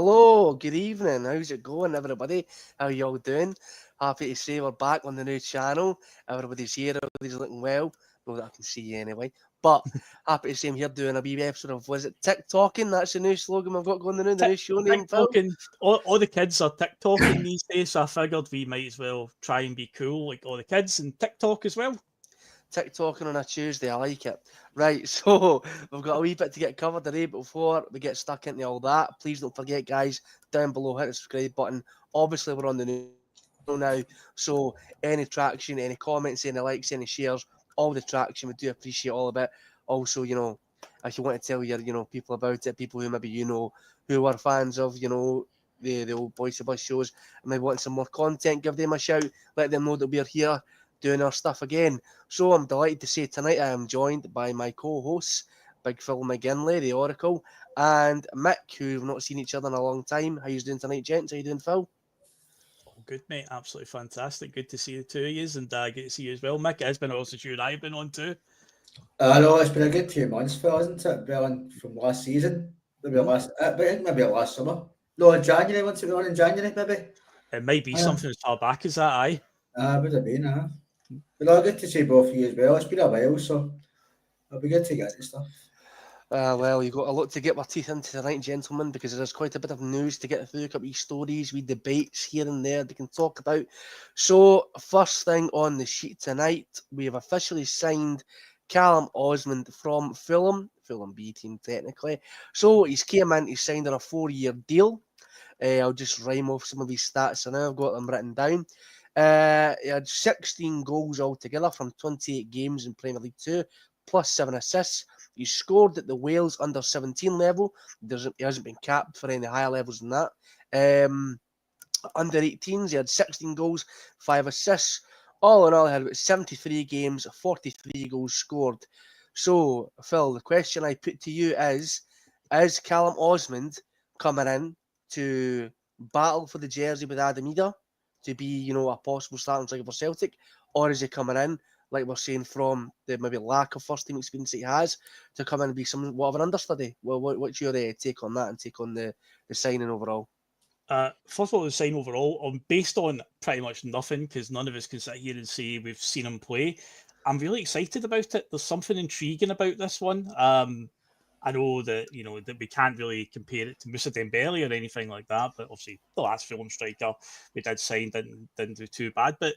Hello, good evening. How's it going, everybody? How y'all doing? Happy to say we're back on the new channel. Everybody's here, everybody's looking well. Not that I can see you anyway. But happy to say I'm here doing a wee episode of, was it Tic Talking? That's the new slogan we've got going on, the new show name, Phil. TikToking. All the kids are TikToking these days, so I figured we might as well try and be cool like all the kids and TikTok as well. Tic Talking on a Tuesday, I like it. Right, so we've got a wee bit to get covered today, but before we get stuck into all that, please don't forget, guys, down below, hit the subscribe button. Obviously, we're on the new now, so any traction, any comments, any likes, any shares, all the traction, we do appreciate all of it. Also, if you want to tell your people about it, people who maybe who are fans of the old Boys of Us shows and maybe want some more content, give them a shout, let them know that we're here doing our stuff again. So I'm delighted to say tonight I am joined by my co-hosts, Big Phil McGinley, the Oracle, and Mick, who've not seen each other in a long time. How you doing tonight, gents? How you doing, Phil? Oh, good, mate. Absolutely fantastic. Good to see the two of you, and good to see you as well, Mick. It's been also you and I have been on too. I know it's been a good 2 months, Phil, hasn't it? Being from last season, maybe maybe last summer. No, in January. Once it was on in January, maybe. It might be something as far back as that, aye. Would have been, But no, good to see both of you as well. It's been a while, so it'll be good to get this stuff. Well, you've got a lot to get our teeth into tonight, gentlemen, because there's quite a bit of news to get through, a couple of stories, we debates here and there they can talk about. So, first thing on the sheet tonight, we have officially signed Callum Osmond from Fulham B team technically. So, he's came in, he's signed on a 4-year deal. I'll just rhyme off some of his stats, and I've got them written down. He had 16 goals altogether from 28 games in Premier League 2, plus 7 assists. He scored at the Wales under-17 level. He hasn't been capped for any higher levels than that. Under-18s, he had 16 goals, 5 assists. All in all, he had about 73 games, 43 goals scored. So, Phil, the question I put to you is Callum Osmond coming in to battle for the jersey with Adam Eder to be, a possible starting striker for Celtic? Or is he coming in, like we're saying, from the maybe lack of first team experience that he has, to come in and be somewhat of an understudy? Well, what's your take on that and take on the signing overall? First of all, the sign overall, based on pretty much nothing, because none of us can sit here and say we've seen him play. I'm really excited about it. There's something intriguing about this one. I know that that we can't really compare it to Moussa Dembele or anything like that, but obviously the last Fulham striker we did sign didn't do too bad. But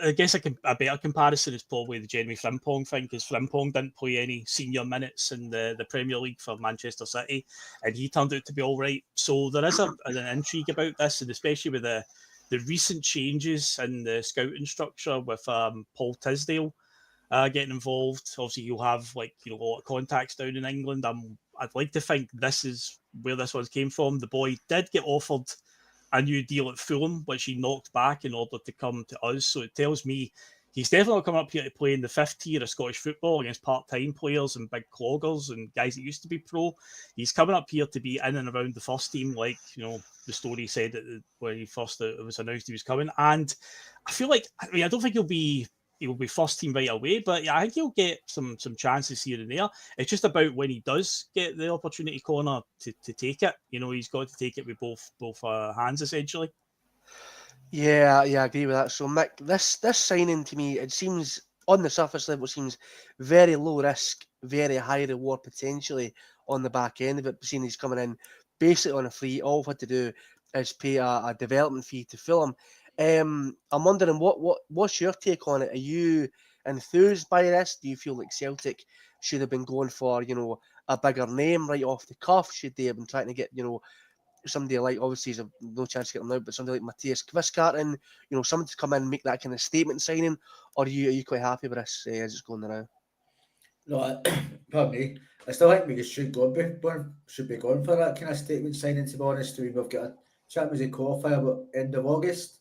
I guess a better comparison is probably the Jeremy Frimpong thing, because Frimpong didn't play any senior minutes in the Premier League for Manchester City, and he turned out to be all right. So there is an intrigue about this, and especially with the recent changes in the scouting structure with Paul Tisdale getting involved. Obviously, you'll have a lot of contacts down in England. I'd like to think this is where this one came from. The boy did get offered a new deal at Fulham, which he knocked back in order to come to us. So it tells me he's definitely not coming up here to play in the fifth tier of Scottish football against part-time players and big cloggers and guys that used to be pro. He's coming up here to be in and around the first team, like the story said when he first it was announced he was coming. And I feel like I don't think he'll be first team right away, but yeah, I think he'll get some chances here and there. It's just about when he does get the opportunity, Conor, to take it. He's got to take it with both hands, essentially. Yeah, I agree with that. So, Mick, this signing to me, it seems on the surface level, seems very low risk, very high reward potentially on the back end of it. Seeing he's coming in basically on a free, all we've had to do is pay a development fee to Fulham. I'm wondering what's your take on it? Are you enthused by this? Do you feel like Celtic should have been going for a bigger name right off the cuff? Should they have been trying to get somebody like, obviously there's no chance to get them out, but somebody like Matthias Kvistgarten, someone to come in and make that kind of statement signing? Or are you quite happy with this as it's going now? No, pardon me. I still think we should be going for that kind of statement signing. To be honest, we've got a Champions League qualifier at end of August.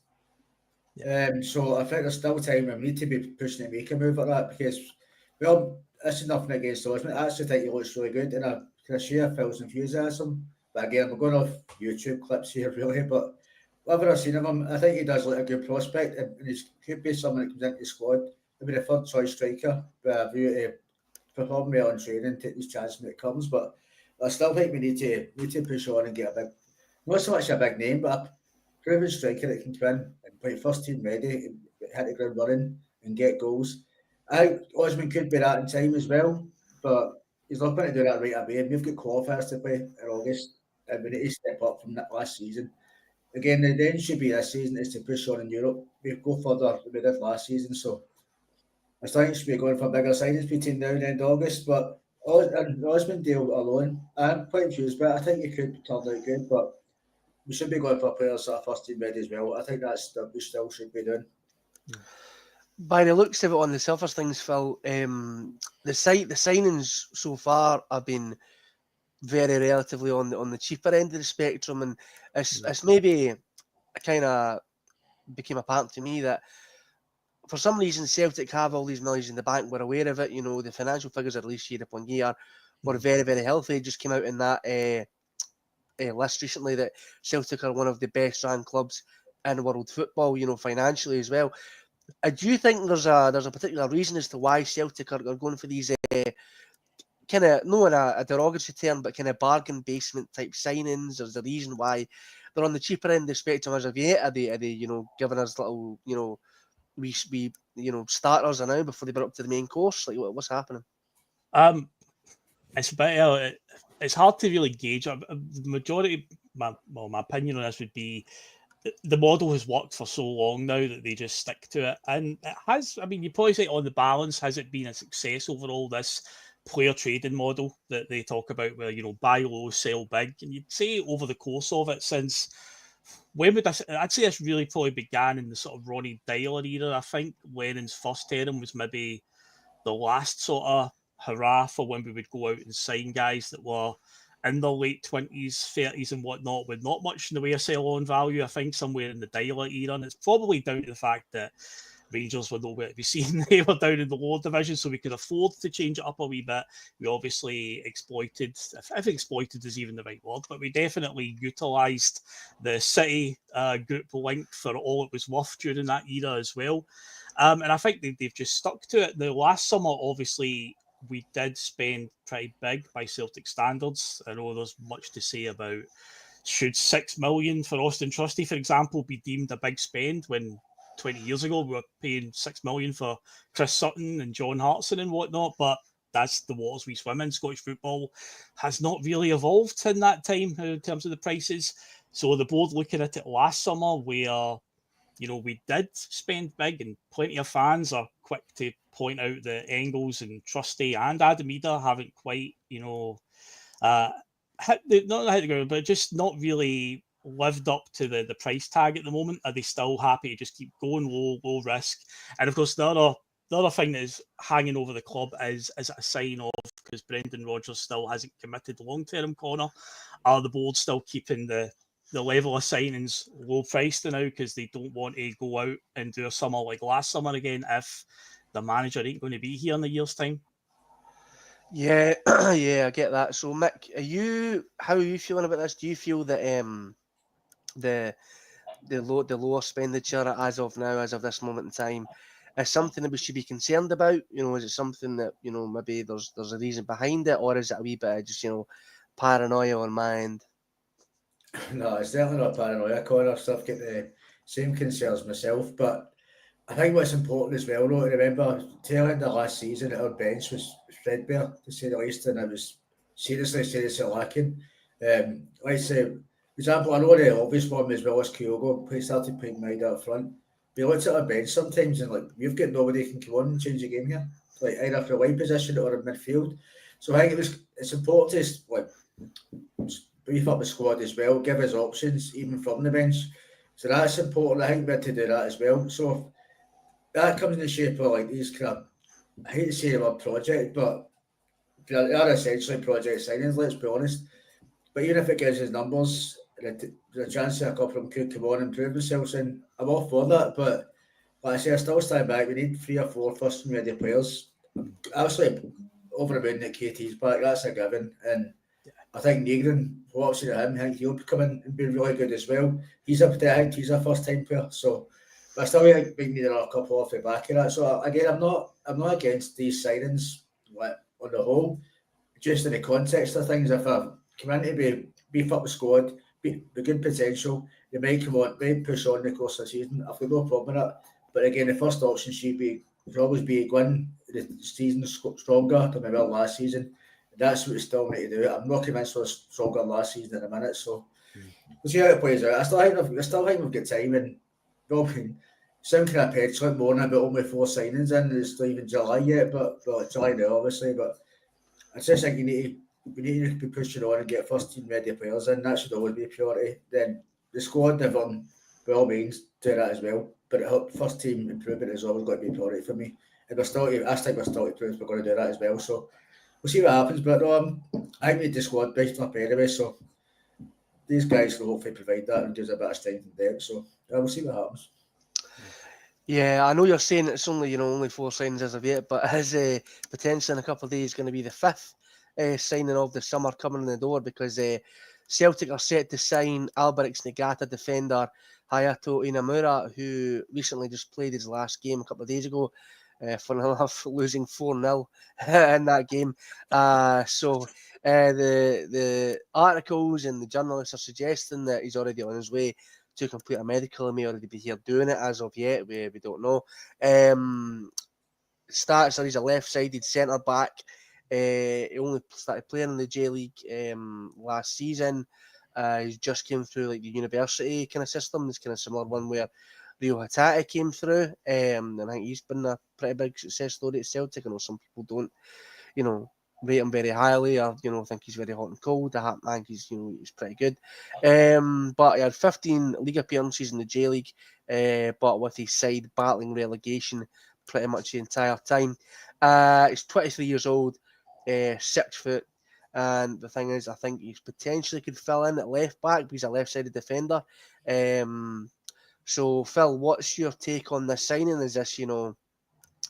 Yeah. So I think there's still time. We need to be pushing to make a move like that, because, well, this is nothing against Osmond. I actually think he looks really good, and I can share Phil's enthusiasm. But again, we're going off YouTube clips here, really. But whatever I've seen of him, I think he does look a good prospect, and he could be someone that comes into the squad. Maybe the third choice striker, with a view to perform well in training, take his chance when it comes. But I still think we need to push on and get a not so much a big name, but a proven striker that can come in and play first team ready, hit the ground running and get goals. I think Osmond could be that in time as well, but he's not going to do that right away. And we've got qualifiers to play in August, and we need to step up from that last season. Again, the end should be this season is to push on in Europe. We go further than we did last season, so I still think we should be going for bigger signings between now and end of August. But and the Osmond deal alone, I'm quite confused, but I think it could turn out good. But we should be going for players that are first team ready as well. I think that's what we still should be doing. By the looks of it, on the surface things, Phil, the signings so far have been very relatively on the cheaper end of the spectrum, and it's maybe kind of became apparent to me that for some reason Celtic have all these millions in the bank. We're aware of it. You know, the financial figures are released year upon year. We're very, very healthy. It just came out in that list recently that Celtic are one of the best run clubs in world football. You know, financially as well. Do you think there's a particular reason as to why Celtic are going for these kind of, not in a derogatory term, but kind of bargain basement type signings? There's a reason why they're on the cheaper end of the spectrum as of yet? Are they you know, giving us little, you know, we you know, starters are now before they get up to the main course? Like, what's happening? It's a bit, it's hard to really gauge. The majority, my opinion on this would be the model has worked for so long now that they just stick to it. And it has, I mean, you probably say on the balance, has it been a success overall, this player trading model that they talk about where, you know, buy low, sell big? And you'd say over the course of it since, when would this, I'd say this really probably began in the sort of Ronnie Dyler era. I think Lennon's first term was maybe the last sort of hurrah for when we would go out and sign guys that were in their late 20s, 30s and whatnot, with not much in the way of sell-on value. I think somewhere in the Dyler era, and it's probably down to the fact that Rangers were nowhere to be seen. They were down in the lower division, so we could afford to change it up a wee bit. We obviously exploited, if exploited is even the right word, but we definitely utilised the City group link for all it was worth during that era as well. And I think they've just stuck to it. The last summer, obviously, we did spend pretty big by Celtic standards. I know there's much to say about should 6 million for Austin Trusty, for example, be deemed a big spend when 20 years ago we were paying 6 million for Chris Sutton and John Hartson and whatnot. But that's the waters we swim in. Scottish football has not really evolved in that time in terms of the prices. So the board looking at it last summer where, you know, we did spend big, and plenty of fans are quick to point out that Engels and Trusty and Adam Eder haven't quite, you know, not hit the ground, but just not really lived up to the price tag at the moment. Are they still happy to just keep going low risk? And of course, the other thing that is hanging over the club is it a sign of, because Brendan Rodgers still hasn't committed long-term, Conor, are the board still keeping the level of signings low priced now because they don't want to go out and do a summer like last summer again if the manager ain't going to be here in a year's time? Yeah, yeah, I get that. So, Mick, how are you feeling about this? Do you feel that the lower expenditure as of now, as of this moment in time, is something that we should be concerned about? You know, is it something that, you know, maybe there's a reason behind it, or is it a wee bit of just, you know, paranoia on my end? No, it's definitely not paranoia, Conor. So I've got the same concerns myself, but I think what's important as well, though, to remember, tail end of last season, our bench was threadbare, to say the least, and it was seriously lacking. Like I say, for example, I know the obvious one as well as Kyogo, started playing wide up front. We looked at our bench sometimes and, like, we've got nobody who can come on and change the game here, like either for a wide position or in midfield. So I think it's important to, like, beef up the squad as well, give us options even from the bench. So that's important. I think we had to do that as well. So that comes in the shape of, like, these kind of, I hate to say the word project, but they are essentially project signings, let's be honest. But even if it gives us numbers, the chance that a couple of them could come on and prove themselves, and I'm all for that. But like I say, I still stand back. We need 3 or 4 first and ready players. Absolutely over the moon that KT's back, that's a given. And I think Negrin, what I've seen of him, I think he'll come in and be really good as well. He's a first time player, so but I still think we need another couple off the back of that. So again, I'm not against these signings, like, on the whole, just in the context of things. If I come in to beef up the squad, the good potential. They might come on, might push on the course of the season. I've got no problem with that. But again, the first option should always be going the season stronger than we were last season. That's what we still need to do. I'm not convinced we're stronger last season at the minute, so we'll see how it plays out. I still think we've got time, and Robin, sound kind of petulant moaning about only 4 signings in. It's not even July yet, but well, July now, obviously. But I just think we need to be pushing on and get first team ready players in. That should always be a priority. Then the squad, everyone, by all means, do that as well. But first team improvement is always got to be a priority for me. And I think we're still to prove we're going to do that as well. So we'll see what happens. But I think we need the squad based up anyway. So these guys will hopefully provide that and gives a bit of strength and depth. So we'll see what happens. Yeah, I know you're saying it's only 4 signings as of yet, but his potential in a couple of days going to be the 5th signing of the summer coming in the door, because Celtic are set to sign Alberic's Nagata defender Hayato Inamura, who recently just played his last game a couple of days ago, funnily enough, losing 4-0 in that game. So the articles and the journalists are suggesting that he's already on his way to complete a medical. He may already be here doing it as of yet. We don't know. Stats are he's a left-sided centre-back. He only started playing in the J League last season. He just came through like the university kind of system. This kind of similar one where Rio Hatata came through. And I think he's been a pretty big success story at Celtic. I know some people don't, rate him very highly, or think he's very hot and cold. I think he's he's pretty good. But he had 15 league appearances in the J League, but with his side battling relegation pretty much the entire time. He's 23 years old, 6 foot, and the thing is, I think he potentially could fill in at left back, but he's a left-sided defender. So Phil, what's your take on this signing? Is this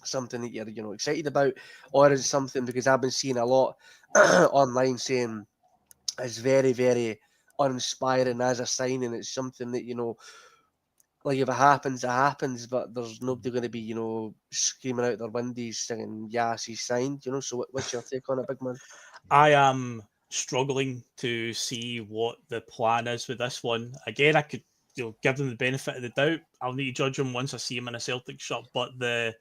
something that you're excited about, or is it something, because I've been seeing a lot online saying it's very, very uninspiring as a signing? It's something that like if it happens, it happens, but there's nobody going to be screaming out their windows singing yes, he's signed. So what's your take on it, big man? I am struggling to see what the plan is with this one. Again, I could give them the benefit of the doubt. I'll need to judge him once I see him in a Celtic shirt, but the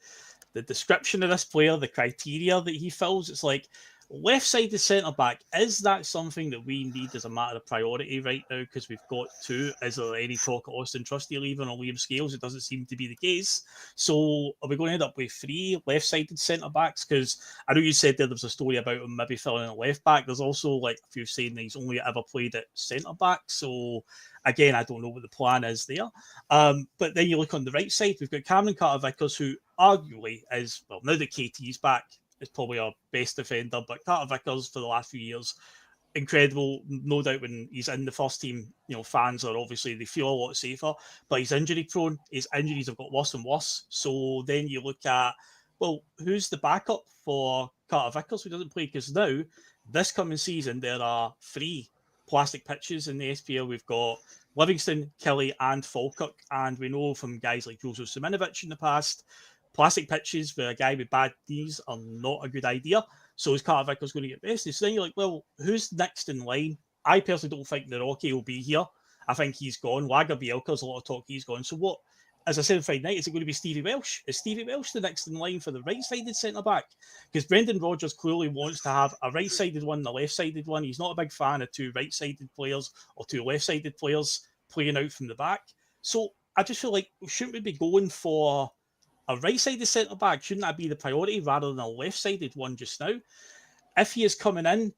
description of this player, the criteria that he fills, it's like left-sided centre-back. Is that something that we need as a matter of priority right now? Because we've got 2. Is there any talk of Austin Trusty leaving or Liam Scales? It doesn't seem to be the case. So are we going to end up with 3 left-sided centre-backs? Because I know you said there was a story about him maybe filling in a left-back. There's also like a few saying that he's only ever played at centre-back. So again, I don't know what the plan is there. But then you look on the right side, we've got Cameron Carter-Vickers, who arguably is, well, now that KT's back, is probably our best defender, but Carter-Vickers for the last few years, incredible. No doubt when he's in the first team, fans are obviously, they feel a lot safer, but he's injury prone. His injuries have got worse and worse. So then you look at, well, who's the backup for Carter-Vickers who doesn't play? Because now, this coming season, there are 3 plastic pitches in the SPL. We've got Livingston, Kelly, and Falkirk, and we know from guys like Joseph Siminovic in the past, plastic pitches for a guy with bad knees are not a good idea. So is Carter-Vickers going to get bested? So then you're like, well, who's next in line? I personally don't think that Rocky will be here. I think he's gone. Lager Bielka's a lot of talk, he's gone. So what, as I said on Friday night, is it going to be Stevie Welsh? Is Stevie Welsh the next in line for the right-sided centre-back? Because Brendan Rodgers clearly wants to have a right-sided one and a left-sided one. He's not a big fan of 2 right-sided players or 2 left-sided players playing out from the back. So I just feel like, shouldn't we be going for a right-sided centre-back? Shouldn't that be the priority rather than a left-sided one just now? If he is coming in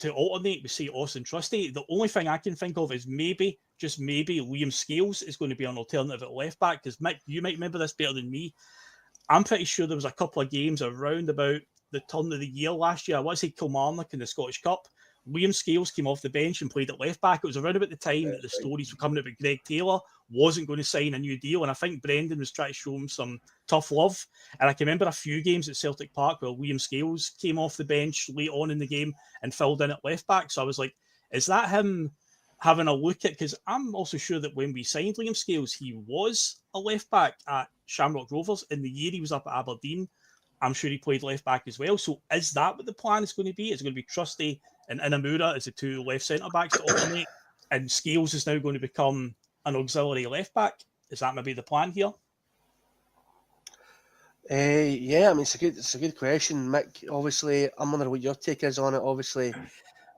to alternate with, say, Austin Trusty, the only thing I can think of is maybe, just maybe, Liam Scales is going to be an alternative at left-back, because Mick, you might remember this better than me. I'm pretty sure there was a couple of games around about the turn of the year last year. I want to say Kilmarnock in the Scottish Cup. Liam Scales came off the bench and played at left back. It was around about the time that the stories were coming out about Greg Taylor wasn't going to sign a new deal. And I think Brendan was trying to show him some tough love. And I can remember a few games at Celtic Park where Liam Scales came off the bench late on in the game and filled in at left back. So I was like, is that him having a look at? Because I'm also sure that when we signed Liam Scales, he was a left back at Shamrock Rovers. In the year he was up at Aberdeen, I'm sure he played left back as well. So is that what the plan is going to be? Is it going to be Trusty and Inamura as the 2 left centre backs to alternate? and Scales is now going to become an auxiliary left back. Is that maybe the plan here? Yeah, I mean it's a good question, Mick. Obviously, I'm wondering what your take is on it. Obviously,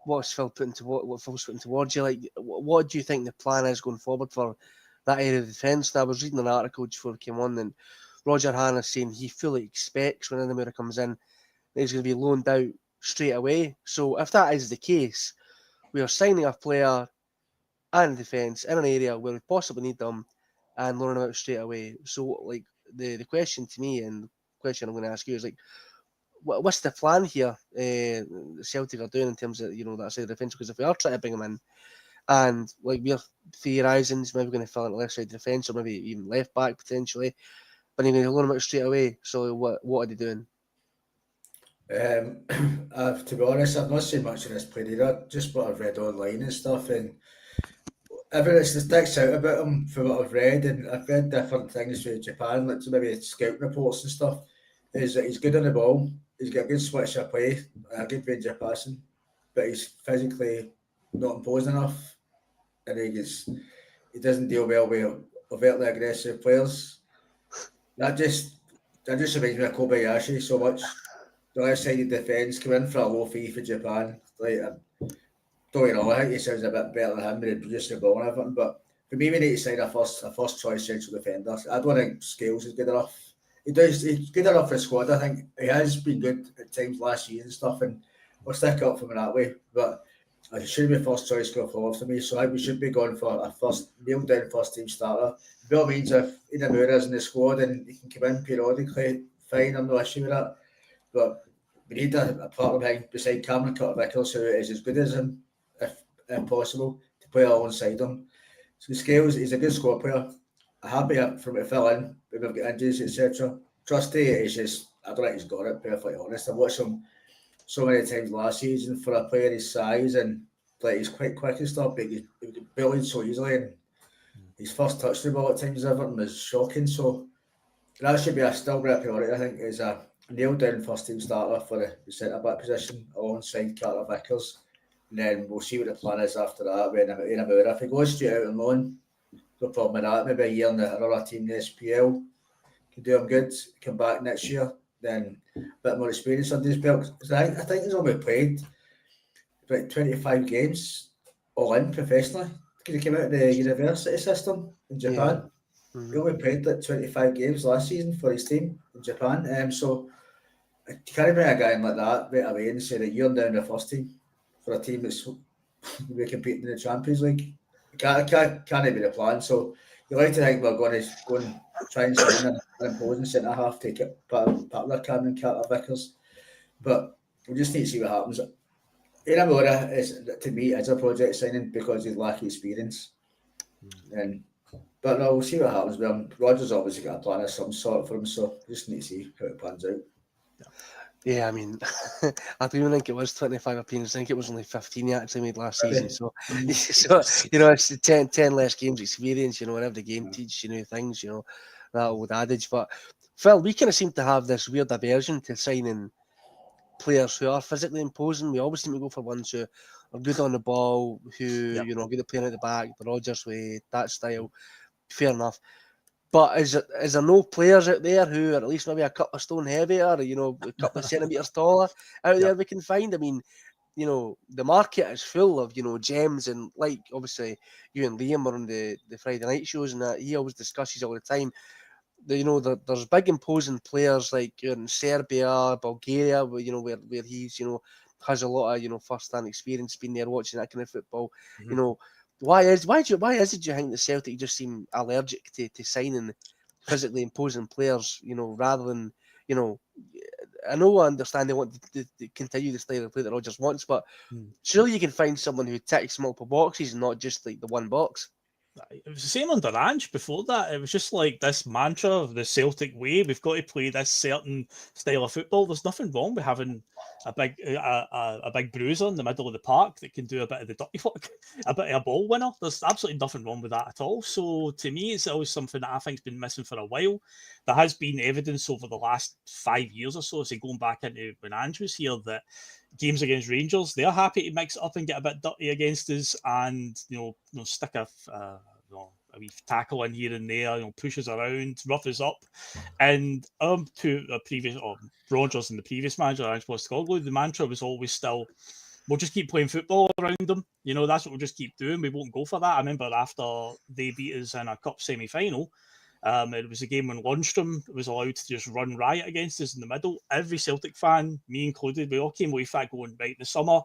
what's Phil putting to what Phil's putting towards you? Like, what do you think the plan is going forward for that area of the defence? Now, I was reading an article before it came on, and Roger Hannah saying he fully expects when Inamura comes in that he's going to be loaned out straight away. So if that is the case, we are signing a player and defence in an area where we possibly need them and loaning them out straight away. So, like, the question to me and the question I'm going to ask you is, like, what's the plan here? Celtic are doing in terms of that side of the defence, because if we are trying to bring them in and like we're theorising, maybe going to fill in the left side of the defence or maybe even left back potentially, but you're going to loan them out straight away. So what are they doing? To be honest, I've not seen much of this player either. Just what I've read online and stuff, and everything that sticks out about him from what I've read, and I've read different things from Japan, like maybe scout reports and stuff, is that he's good on the ball. He's got a good switch of play, a good range of passing, but he's physically not imposing enough, and he doesn't deal well with overtly aggressive players. That just reminds me of Kobayashi so much. The left-sided defence come in for a low fee for Japan. Like, don't get all, I think he sounds a bit better than him when he produces the ball and everything. But for me, we need to sign a first choice central defender. I don't think Scales is good enough. He's good enough for the squad. I think he has been good at times last year and stuff, and we'll stick up for him that way. But it should be first choice going forward for me. So I think we should be going for a nailed down first team starter. By all means, if Inamura is in the squad and he can come in periodically, fine, I'm no issue with that. But we need a partner beside Cameron Carter-Vickers who is as good as him, if possible, to play alongside him. So Scales, he's a good squad player. I'm happy for him to fill in when we've got injuries, etc. Trusty is just, I don't think he's got it, perfectly honest. I've watched him so many times last season for a player his size, and like he's quite quick and stuff, but he get bullied so easily, and his first touch the ball at times Everton was shocking. So that should be a still be a priority, I think, is a nailed down first team starter for the centre back position alongside Carter Vickers, and then we'll see what the plan is after that. When Inamura, if he goes straight out on loan, no problem with that. Maybe a year in another team in the SPL can do him good. Come back next year, then a bit more experience under his belt. I think he's only played like 25 games all in professionally because he came out of the university system in Japan. Yeah. He only played like 25 games last season for his team in Japan. So you can't bring a guy in like that right away and say that you're down the first team for a team that's we're competing in the Champions League. Can't be the plan. So you like to think we're going to go and try and sign an imposing centre half, take it part of their Cameron Carter-Vickers, but we just need to see what happens. Inamura is, to me, is a project signing because he's lacking experience. But no, we'll see what happens with him. Roger's obviously got a plan of some sort for him, so we just need to see how it pans out. Yeah, I mean, I don't even think it was 25 appearances. I think it was only 15 he actually made last season. So it's 10 less games experience, and every game teaches you new things, that old adage. But Phil, we kind of seem to have this weird aversion to signing players who are physically imposing. We always seem to go for ones who are good on the ball, who, good at playing out the back, the Rodgers way, that style. Fair enough. But is there no players out there who are at least maybe a couple of stone heavier, or, a couple of centimetres taller out there we can find? I mean, the market is full of, gems, and like obviously you and Liam are on the Friday night shows, and that he always discusses all the time. There's big imposing players like in Serbia, Bulgaria, where he's has a lot of first-hand experience being there watching that kind of football. Why is it do you think the Celtic just seem allergic to signing physically imposing players, rather than, I understand they want to continue the style of play that Rodgers wants, but surely you can find someone who ticks multiple boxes and not just like the one box. It was the same under Ange before that. It was just like this mantra of the Celtic way. We've got to play this certain style of football. There's nothing wrong with having a big bruiser in the middle of the park that can do a bit of the dirty work, a bit of a ball winner. There's absolutely nothing wrong with that at all. So to me, it's always something that I think's been missing for a while. There has been evidence over the last 5 years or so, going back into when Andrew's here, that games against Rangers, they're happy to mix it up and get a bit dirty against us, and stick a wee tackle in here and there, push us around, rough us up. And to a previous Rogers and the previous manager, Ange Postecoglou, the mantra was always still, we'll just keep playing football around them. That's what we'll just keep doing. We won't go for that. I remember after they beat us in a cup semi-final, it was a game when Lundstrom was allowed to just run riot against us in the middle. Every Celtic fan, me included, we all came away from that going, right, in the summer,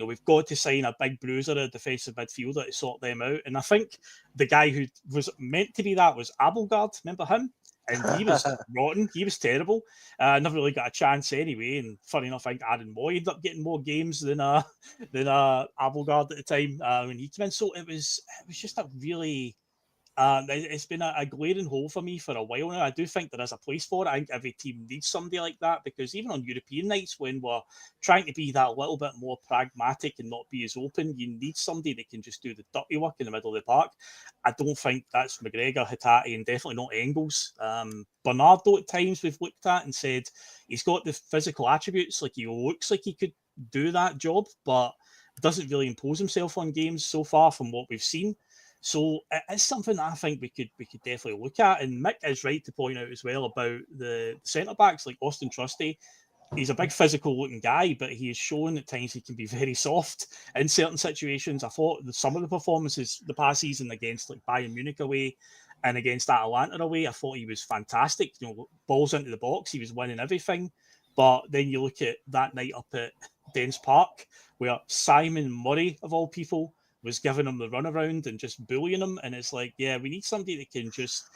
we've got to sign a big bruiser, a defensive midfielder to sort them out. And I think the guy who was meant to be that was Abelgard. Remember him? And he was rotten. He was terrible. Never really got a chance anyway. And funny enough, I think Aaron Moy ended up getting more games than Abelgard at the time when he came in. So it was just a really... it's been a glaring hole for me for a while now. I do think there is a place for it. I think every team needs somebody like that, because even on European nights when we're trying to be that little bit more pragmatic and not be as open, you need somebody that can just do the dirty work in the middle of the park. I don't think that's McGregor, Hatate, and definitely not Engels. Bernardo at times we've looked at and said he's got the physical attributes, like he looks like he could do that job, but doesn't really impose himself on games so far from what we've seen. So it's something that I think we could definitely look at. And Mick is right to point out as well about the centre backs like Austin Trusty. He's a big physical looking guy, but he has shown at times he can be very soft in certain situations. I thought that some of the performances the past season against like Bayern Munich away and against Atalanta away, I thought he was fantastic. Balls into the box, he was winning everything. But then you look at that night up at Dens Park, where Simon Murray, of all people, was giving him the runaround and just bullying him. And it's like, yeah, we need somebody that can just,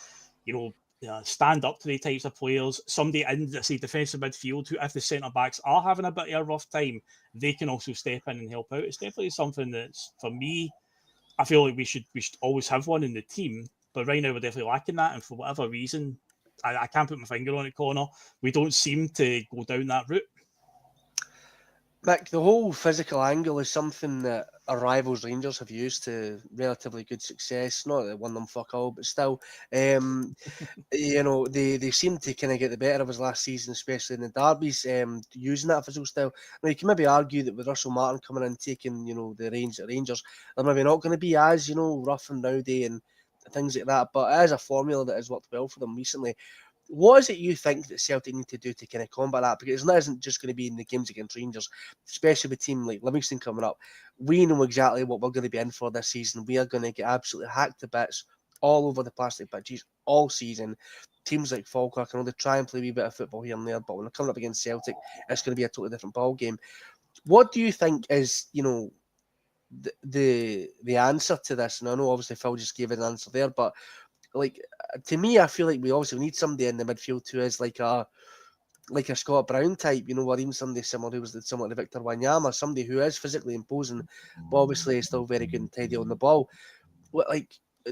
stand up to the types of players. Somebody in, say, defensive midfield who, if the centre backs are having a bit of a rough time, they can also step in and help out. It's definitely something that's, for me, I feel like we should always have one in the team. But right now we're definitely lacking that. And for whatever reason, I can't put my finger on it, Conor, we don't seem to go down that route. Mick, the whole physical angle is something that our rivals Rangers have used to relatively good success. Not that it won them fuck all, but still, they seem to kind of get the better of us last season, especially in the derbies, using that physical style. Now, you can maybe argue that with Russell Martin coming in, taking, the reins at Rangers, they're maybe not going to be as, rough and rowdy and things like that, but it is a formula that has worked well for them recently. What is it you think that Celtic need to do to kind of combat that? Because it isn't just going to be in the games against Rangers, especially with a team like Livingston coming up. We know exactly what we're going to be in for this season. We are going to get absolutely hacked to bits all over the plastic pitches all season. Teams like Falkirk, they try and play a wee bit of football here and there, but when they're coming up against Celtic, it's going to be a totally different ball game. What do you think is, the answer to this? And I know obviously Phil just gave an answer there, but to me, I feel like we obviously need somebody in the midfield who is like a Scott Brown type, or even somebody similar who was similar to Victor Wanyama, somebody who is physically imposing, but obviously is still very good and tidy on the ball.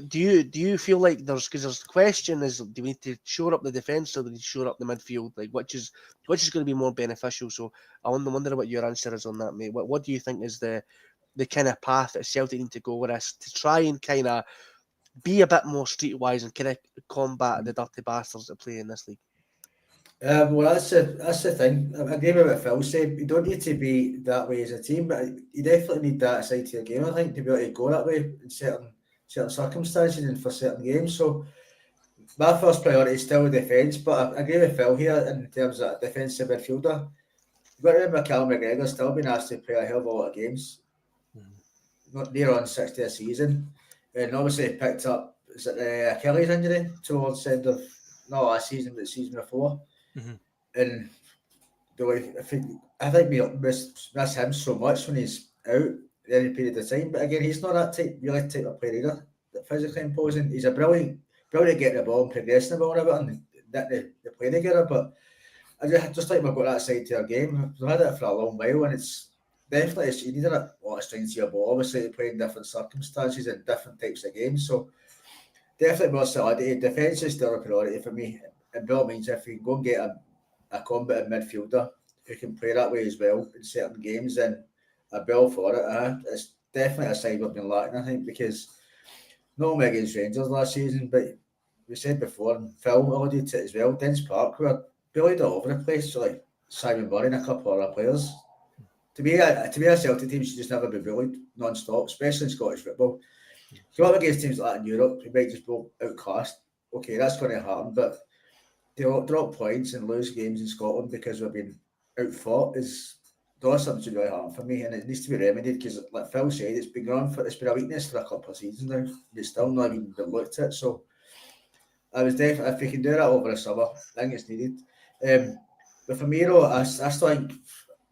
Do you feel like because there's the question is, do we need to shore up the defence or do we need to shore up the midfield? Which is going to be more beneficial? So I wonder what your answer is on that, mate. What do you think is the kind of path that Celtic need to go with us to try and kind of be a bit more streetwise and kind of combat the dirty bastards that play in this league? Well, that's the thing. I agree with what Phil said. You don't need to be that way as a team, but you definitely need that side to your game, I think, to be able to go that way in certain circumstances and for certain games. So my first priority is still defence, but I agree with Phil here in terms of defensive midfielder. You've got to remember Callum McGregor's still been asked to play a hell of a lot of games. Not near on 60 a season. And obviously picked up Achilles injury towards the end of not last season, but the season before. Mm-hmm. And I think we miss him so much when he's out any period of time. But again, he's not that type of player either. Physically imposing. He's a brilliant at getting the ball and progressing the ball and everything. They play together, but I just think we've got that side to our game. We've had it for a long while, and it's definitely you need a lot of strength to your ball. Obviously, playing different circumstances and different types of games. So definitely more solidity. Defence is still a priority for me. And by all means, if we can go and get a combative midfielder who can play that way as well in certain games, then I'd be all for it. It's definitely a side we've been lacking, I think, because not only against Rangers last season, but we said before, and Phil alluded to it as well, Dens Park were bullied all over the place, so like Simon Murray and a couple of other players. To me, a Celtic team should just never be bullied non-stop, especially in Scottish football. Come up against teams like that in Europe, we might just go outclassed. Okay, that's going to happen, but to drop points and lose games in Scotland because we've been outfought is something to really happen for me, and it needs to be remedied because, like Phil said, it's been a weakness for a couple of seasons now. It's still not even been looked at. So I was definitely, if we can do that over the summer, I think it's needed. But for me, though, I still think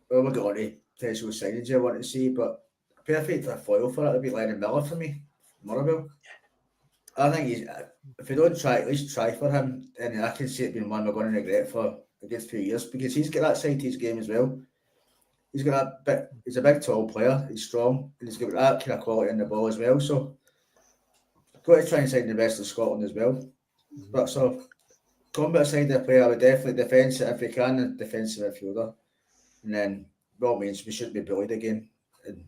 we'll get on to potential signings I want to see, but perfect foil for it would be Lennon Miller for me, Motherwell. I think if we don't try, at least try for him, and I can see it being one we're going to regret for a good few years because he's got that side to his game as well. He's a big tall player, he's strong, and he's got that kind of quality in the ball as well. So got to try and sign the best of Scotland as well. But so combat side of the player, I would definitely defence it if we can, a defensive midfielder. And then by all means we shouldn't be bullied again in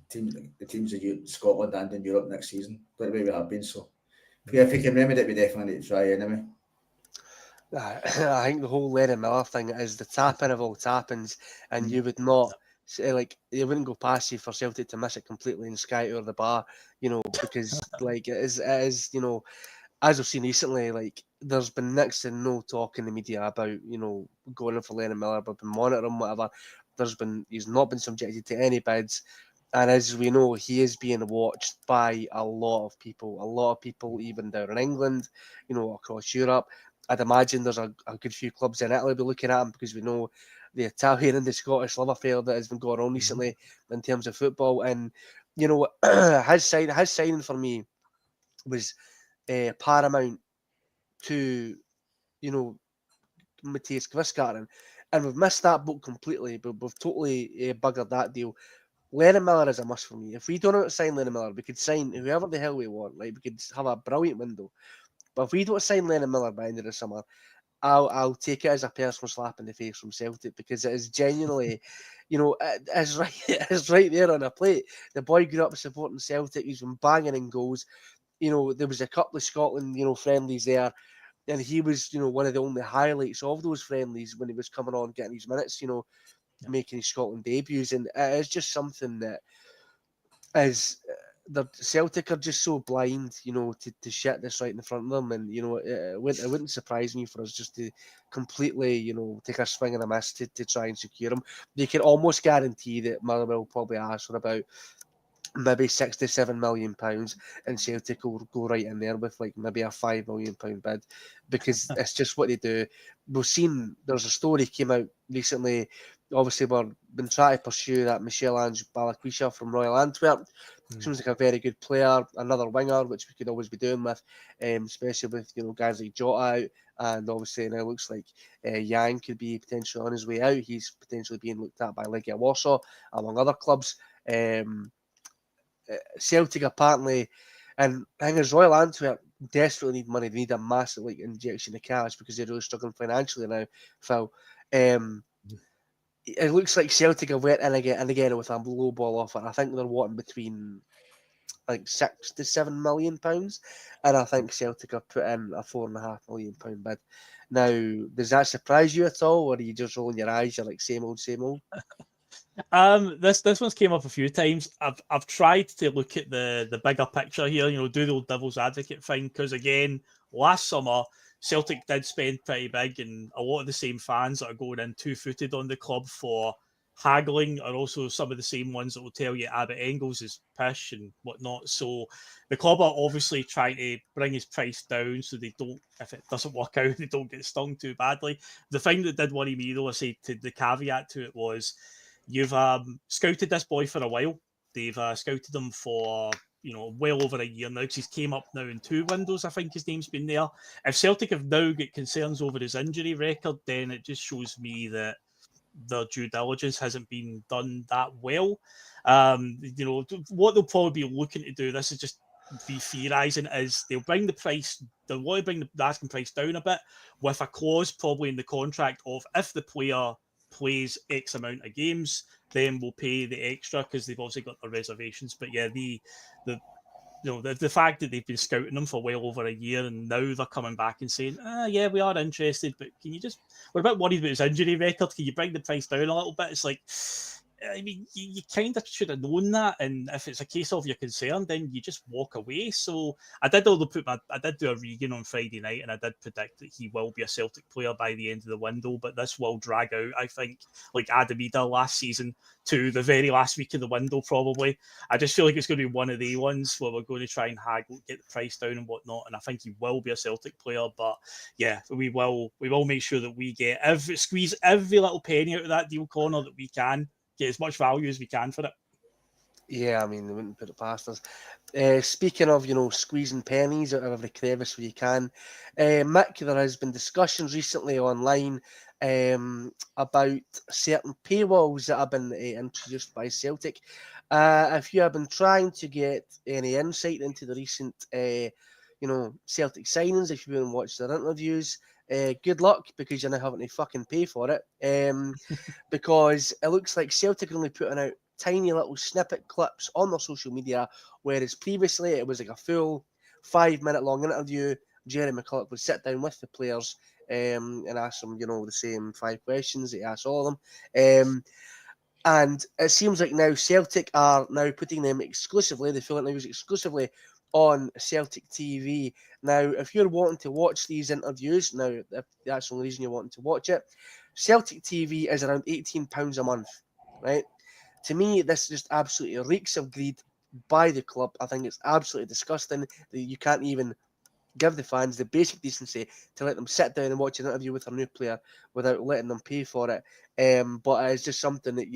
the teams of Scotland and in Europe next season, like the way we have been. So if we can remedy it, we definitely need to try anyway. I think the whole Lennon Miller thing is the tap-in of all tap-ins, and you would not like it wouldn't go past you for Celtic to miss it completely and sky or the bar, because like it is, as we've seen recently, like there's been next to no talk in the media about going in for Lennon Miller, but been monitoring whatever. He's not been subjected to any bids. And as we know, he is being watched by a lot of people, even down in England, across Europe. I'd imagine there's a good few clubs in Italy be looking at him because we know the Italian and the Scottish love affair that has been going on recently in terms of football. And, his signing for me was paramount to, Matthias Kvistgaard. And we've missed that boat completely, but we've totally buggered that deal. Lennon Miller is a must for me. If we don't sign Lennon Miller, we could sign whoever the hell we want. Like, we could have a brilliant window. But if we don't sign Lennon Miller by the end of the summer, I'll take it as a personal slap in the face from Celtic because it is genuinely, it's right there on a plate. The boy grew up supporting Celtic. He's been banging in goals. There was a couple of Scotland, friendlies there. And he was, one of the only highlights of those friendlies when he was coming on, getting his minutes, making his Scotland debuts. And it is just something that is, the Celtic are just so blind, to shit this right in front of them. And, it wouldn't surprise me for us just to completely, take a swing and a miss to try and secure him. They can almost guarantee that Motherwell will probably ask for about maybe £6 to £7 million, and Celtic will go right in there with like maybe a £5 million bid because it's just what they do. We've seen there's a story came out recently. Obviously, we've been trying to pursue that Michel-Ange Balakwisha from Royal Antwerp. Seems like a very good player, another winger, which we could always be doing with, especially with guys like Jota out, and obviously now it looks like Yang could be potentially on his way out. He's potentially being looked at by Legia Warsaw, among other clubs. Celtic apparently, and I think as Royal Antwerp desperately need money. They need a massive injection of cash because they're really struggling financially now, Phil. It looks like Celtic have went in again with a low ball offer. I think they're wanting between like £6 to £7 million, and I think Celtic have put in a £4.5 million bid. Now, does that surprise you at all, or are you just rolling your eyes? You're like same old, same old. This one's came up a few times. I've tried to look at the bigger picture here, do the old devil's advocate thing, because again, last summer Celtic did spend pretty big, and a lot of the same fans that are going in two-footed on the club for haggling are also some of the same ones that will tell you Abbott Engels is pish and whatnot. So the club are obviously trying to bring his price down so they don't, if it doesn't work out, they don't get stung too badly. The thing that did worry me, though, I say to the caveat to it was, you've scouted this boy for a while. They've scouted him for, well over a year now, because he's came up now in 2 windows, I think his name's been there. If Celtic have now got concerns over his injury record, then it just shows me that their due diligence hasn't been done that well. What they'll probably be looking to do, this is just be theorising, is they'll want to bring the asking price down a bit with a clause probably in the contract of if the player plays X amount of games, then we'll pay the extra because they've also got their reservations. But yeah, the fact that they've been scouting them for well over a year and now they're coming back and saying, yeah, we are interested, but can you just, we're a bit worried about his injury record. Can you bring the price down a little bit? It's like, I mean, you kind of should have known that, and if it's a case of you're concerned, then you just walk away. So I did do a Regan on Friday night, and I did predict that he will be a Celtic player by the end of the window, but this will drag out, I think, like Adam Ida last season to the very last week of the window, probably. I just feel like it's going to be one of the ones where we're going to try and haggle, get the price down and whatnot, and I think he will be a Celtic player, but yeah, we will make sure that we squeeze every little penny out of that deal, Conor, that we can. Get as much value as we can for it. Yeah, I mean, they wouldn't put it past us. Speaking of, squeezing pennies out of every crevice where you can, Mick, there has been discussions recently online about certain paywalls that have been introduced by Celtic. If you have been trying to get any insight into the recent, Celtic signings, if you've been watching their interviews, good luck, because you're now having to fucking pay for it. Because it looks like Celtic are only putting out tiny little snippet clips on their social media, whereas previously it was like a full 5-minute long interview. Jerry McCulloch would sit down with the players and ask them, the same 5 questions that he asked all of them. And it seems like now Celtic are now putting them exclusively, they feel like now exclusively on Celtic TV. Now, if you're wanting to watch these interviews, now if that's the only reason you're wanting to watch it, Celtic TV is around £18 a month, right? To me, this just absolutely reeks of greed by the club. I think it's absolutely disgusting that you can't even give the fans the basic decency to let them sit down and watch an interview with a new player without letting them pay for it. But it's just something that,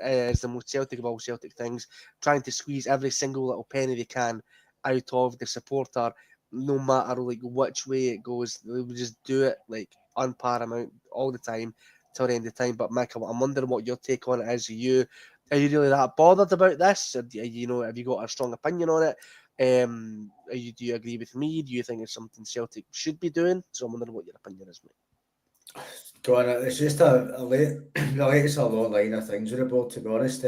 is the most Celtic of all Celtic things, trying to squeeze every single little penny they can out of the supporter, no matter like which way it goes. They would just do it like unparamount all the time till the end of time. But Mick, I'm wondering what your take on it is. Are you really that bothered about this? Or have you got a strong opinion on it? Do you agree with me? Do you think it's something Celtic should be doing? So I'm wondering what your opinion is, mate. Go on, it's just the latest a long line of things with the board, to be honest.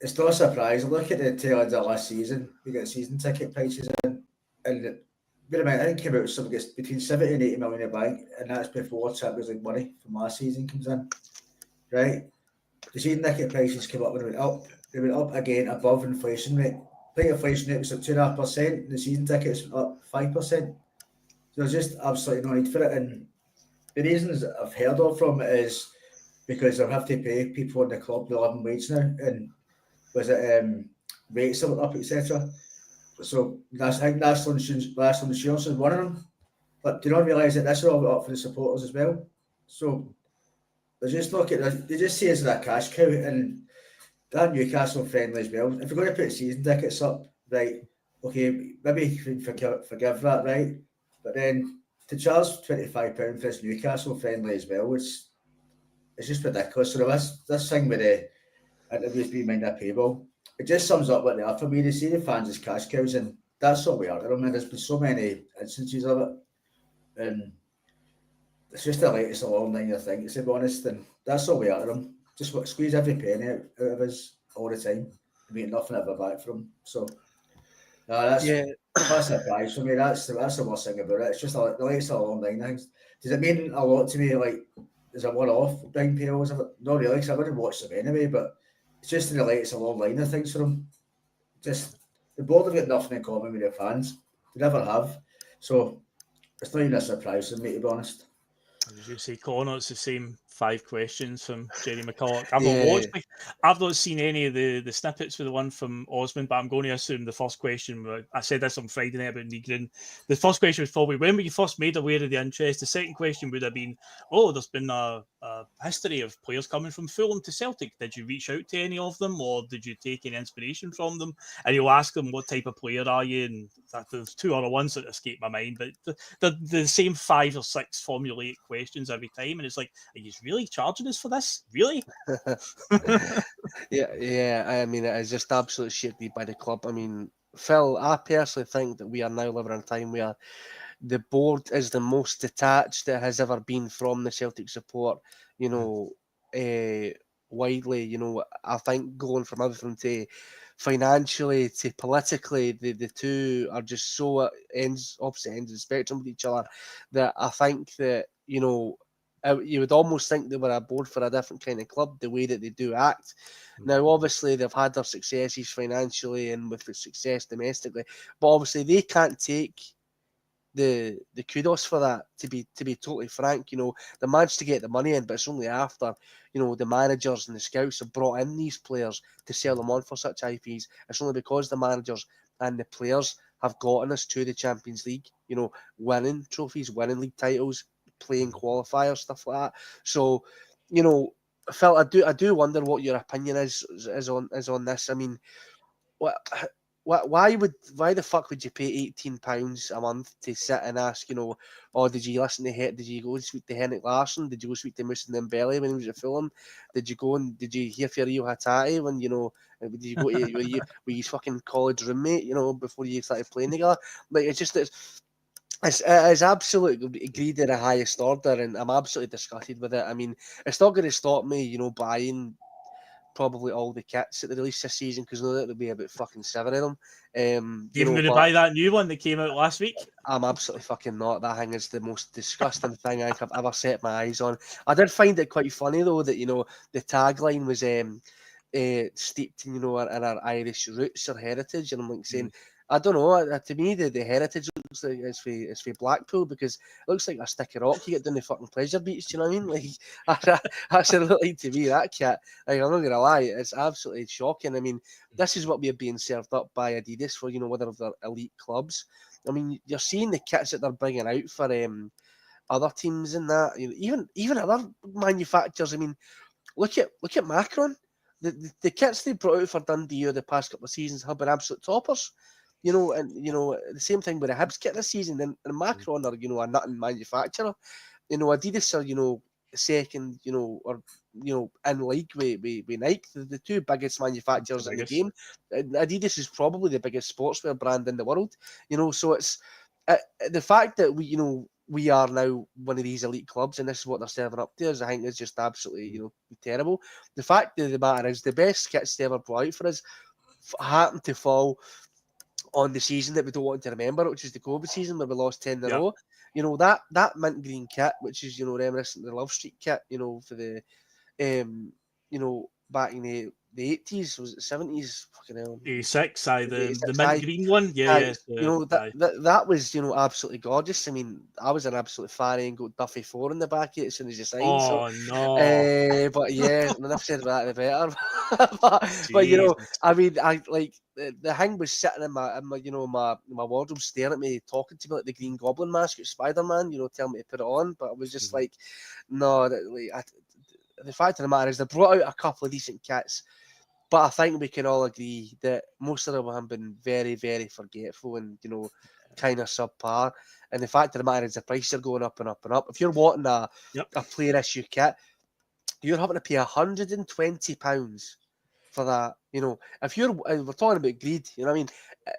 It's not a surprise. Look at the tail end of last season. We got season ticket prices in, and wait a minute, I think it came out with something between 70 and 80 million in the bank, and that's before Champions League money from last season comes in, right? The season ticket prices came up when it went up. They went up again above inflation rate. I think inflation rate was at 2.5%. The season tickets went up 5%. So there's just absolutely no need for it. And the reasons I've heard of from it is because they'll have to pay people in the club the living wage now, and was it rates that went up, etc. So I think national insurance is one of them. But do you not realise that this is all up for the supporters as well? So they just look at they just see it as a cash cow, and that Newcastle friendly as well. If you're going to put season tickets up, right, okay, maybe you can forgive that, right? But then to charge £25 for this Newcastle friendly as well, it's just ridiculous. So this thing with the interviews being behind a paywall, it just sums up what they are for me. They see the fans as cash cows, and that's what we are. I mean, there's been so many instances of it, and it's just the latest along line of things, to be honest, and that's all we are to them. Just squeeze every penny out of us all the time. I mean, nothing ever back from. So, that's a surprise for me. That's the worst thing about it. It's just the latest along line things. Does it mean a lot to me? Like, is it one-off behind paywalls? Not really, because I wouldn't watch them anyway. But it's just the latest along line of things for them. Just the board have got nothing in common with their fans. They never have. So it's not even a surprise to me, to be honest. As you say, Conor, it's the same 5 questions from Jerry McCulloch. I've not seen any of the snippets for the one from Osmond, but I'm going to assume the first question, I said this on Friday night about Negrin. The first question was probably, when were you first made aware of the interest? The second question would have been, there's been a history of players coming from Fulham to Celtic. Did you reach out to any of them, or did you take any inspiration from them? And you'll ask them, what type of player are you? And there's 2 other ones that escape my mind, but the same 5 or 6 formulaic questions every time, and it's like, are you really charging us for this? Really? Yeah. I mean, it is just absolute shit by the club. I mean, Phil, I personally think that we are now living in a time where the board is the most detached it has ever been from the Celtic support. widely. I think going from everything to financially to politically, the two are just so at opposite ends of the spectrum with each other that I think that, you would almost think they were a board for a different kind of club, the way that they do act. Now, obviously, they've had their successes financially and with the success domestically, but obviously they can't take the kudos for that. To be totally frank, they managed to get the money in, but it's only after the managers and the scouts have brought in these players to sell them on for such high fees. It's only because the managers and the players have gotten us to the Champions League, winning trophies, winning league titles, playing qualifiers, stuff like that. So, Phil, I do wonder what your opinion is on this. I mean, what why the fuck would you pay £18 a month to sit and ask, oh, did you listen to did you go and speak to Henrik Larsson? Did you go speak to Musa Dembele when he was at Fulham? Did you hear for Rio Hatate when, did you go to were you fucking college roommate, before you started playing together? Like, it's absolutely greed at the highest order, and I'm absolutely disgusted with it. I mean, it's not going to stop me, buying probably all the kits that they released this season, because I know that there'll be about fucking 7 of them. Even going to buy that new one that came out last week? I'm absolutely fucking not. That thing is the most disgusting thing I've ever set my eyes on. I did find it quite funny though that the tagline was steeped in in our Irish roots or heritage, and I'm like saying, I don't know. To me, the heritage looks like it's for Blackpool, because it looks like a stick of rock you get down the fucking pleasure beach. Do you know what I mean? Like, that's what it looked like to me. That kit. Like, I'm not gonna lie, it's absolutely shocking. I mean, this is what we're being served up by Adidas for, one of their elite clubs. I mean, you're seeing the kits that they're bringing out for other teams and that. Even other manufacturers. I mean, look at Macron. The kits they brought out for Dundee the past couple of seasons have been absolute toppers. And the same thing with the Hibs kit this season. And Macron are a nothing manufacturer. Adidas are second, or in league with Nike, the two biggest manufacturers in the game. Adidas is probably the biggest sportswear brand in the world. So it's the fact that we are now one of these elite clubs, and this is what they're serving up to us, I think is just absolutely terrible. The fact of the matter is, the best kits they ever brought out for us happened to fall on the season that we don't want to remember, which is the COVID season where we lost 10 in a row. That mint green kit, which is reminiscent of the Love Street kit, for the back in the 80s, was it 70s? Fucking hell. 86, the mint green one. Yeah. That was absolutely gorgeous. I mean, I was an absolute fan and got Duffy 4 in the back of it as soon as you signed. Oh no! But yeah, enough said about that, the better. but I mean, I like the thing was sitting in my my wardrobe, staring at me, talking to me like the Green Goblin mask at Spider-Man. Telling me to put it on, but I was just like, no. The fact of the matter is, they brought out a couple of decent kits, but I think we can all agree that most of them have been very, very forgetful and kind of subpar. And the fact of the matter is, the prices are going up and up and up. If you're wanting a player issue kit, you're having to pay £120 for that. If we're talking about greed, you know what I mean?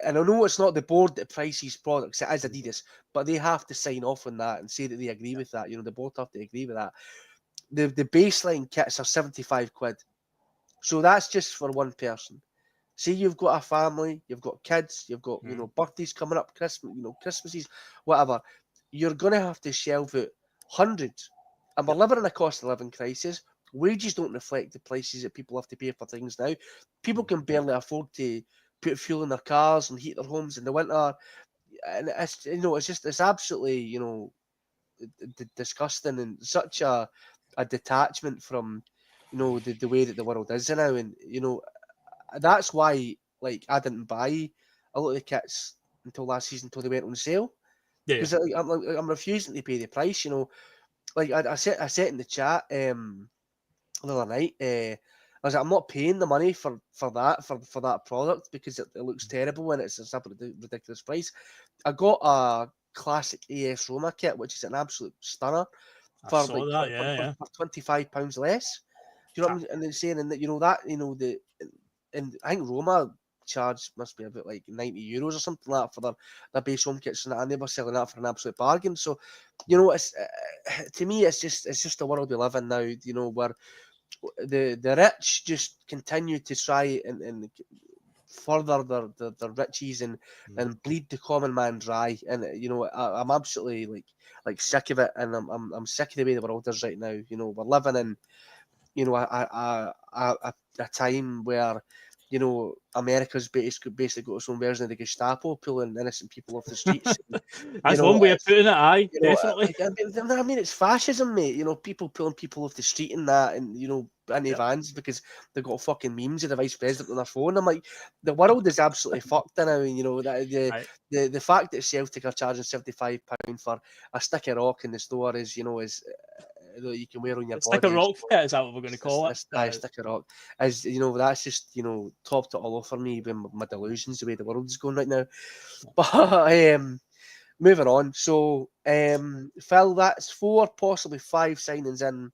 And I know it's not the board that prices products, it is Adidas, but they have to sign off on that and say that they agree with that. The board have to agree with that. The baseline kits are 75 quid. So that's just for one person. Say you've got a family, you've got kids, you've got birthdays coming up, Christmases, whatever. You're gonna have to shelve out hundreds. And we're living in a cost of living crisis. Wages don't reflect the prices that people have to pay for things now. People can barely afford to put fuel in their cars and heat their homes in the winter. And it's absolutely disgusting, and such a detachment from the way that the world is now. And that's why, like, I didn't buy a lot of the kits until last season, until they went on sale, because I'm refusing to pay the price. Like I said in the chat the other night, I was like, I'm not paying the money for that product because it looks terrible and it's a ridiculous price. I got a classic AS Roma kit, which is an absolute stunner, for £25 less. Do you know what I mean? And they're saying, and that and I think Roma charge must be about like €90 or something like that for their base home kits, and they're selling that for an absolute bargain. So you know, it's to me, it's just the world we live in now. You know, where the rich just continue to try and further their riches and bleed the common man dry. And you know, I'm absolutely like sick of it, and I'm sick of the way the world is right now. You know, we're living in, you know, a time where, you know, America's basically got its own version of the Gestapo, pulling innocent people off the streets. You That's know, one way of putting it. Aye, you know, definitely. I mean, it's fascism, mate. You know, people pulling people off the street and that, and you know, in Yep. vans because they've got fucking memes of the vice president on their phone. I'm like, the world is absolutely fucked now. And you know that Aye. the fact that Celtic are charging £75 for a stick of rock in the store is, you know, is that you can wear on your It's like a body. rock fit, is that what we're going to call it? Stick of rock. As you know, that's just, you know, topped it all off for me with my delusions, the way the world is going right now. But moving on. So, Phil, that's 4, possibly 5 signings in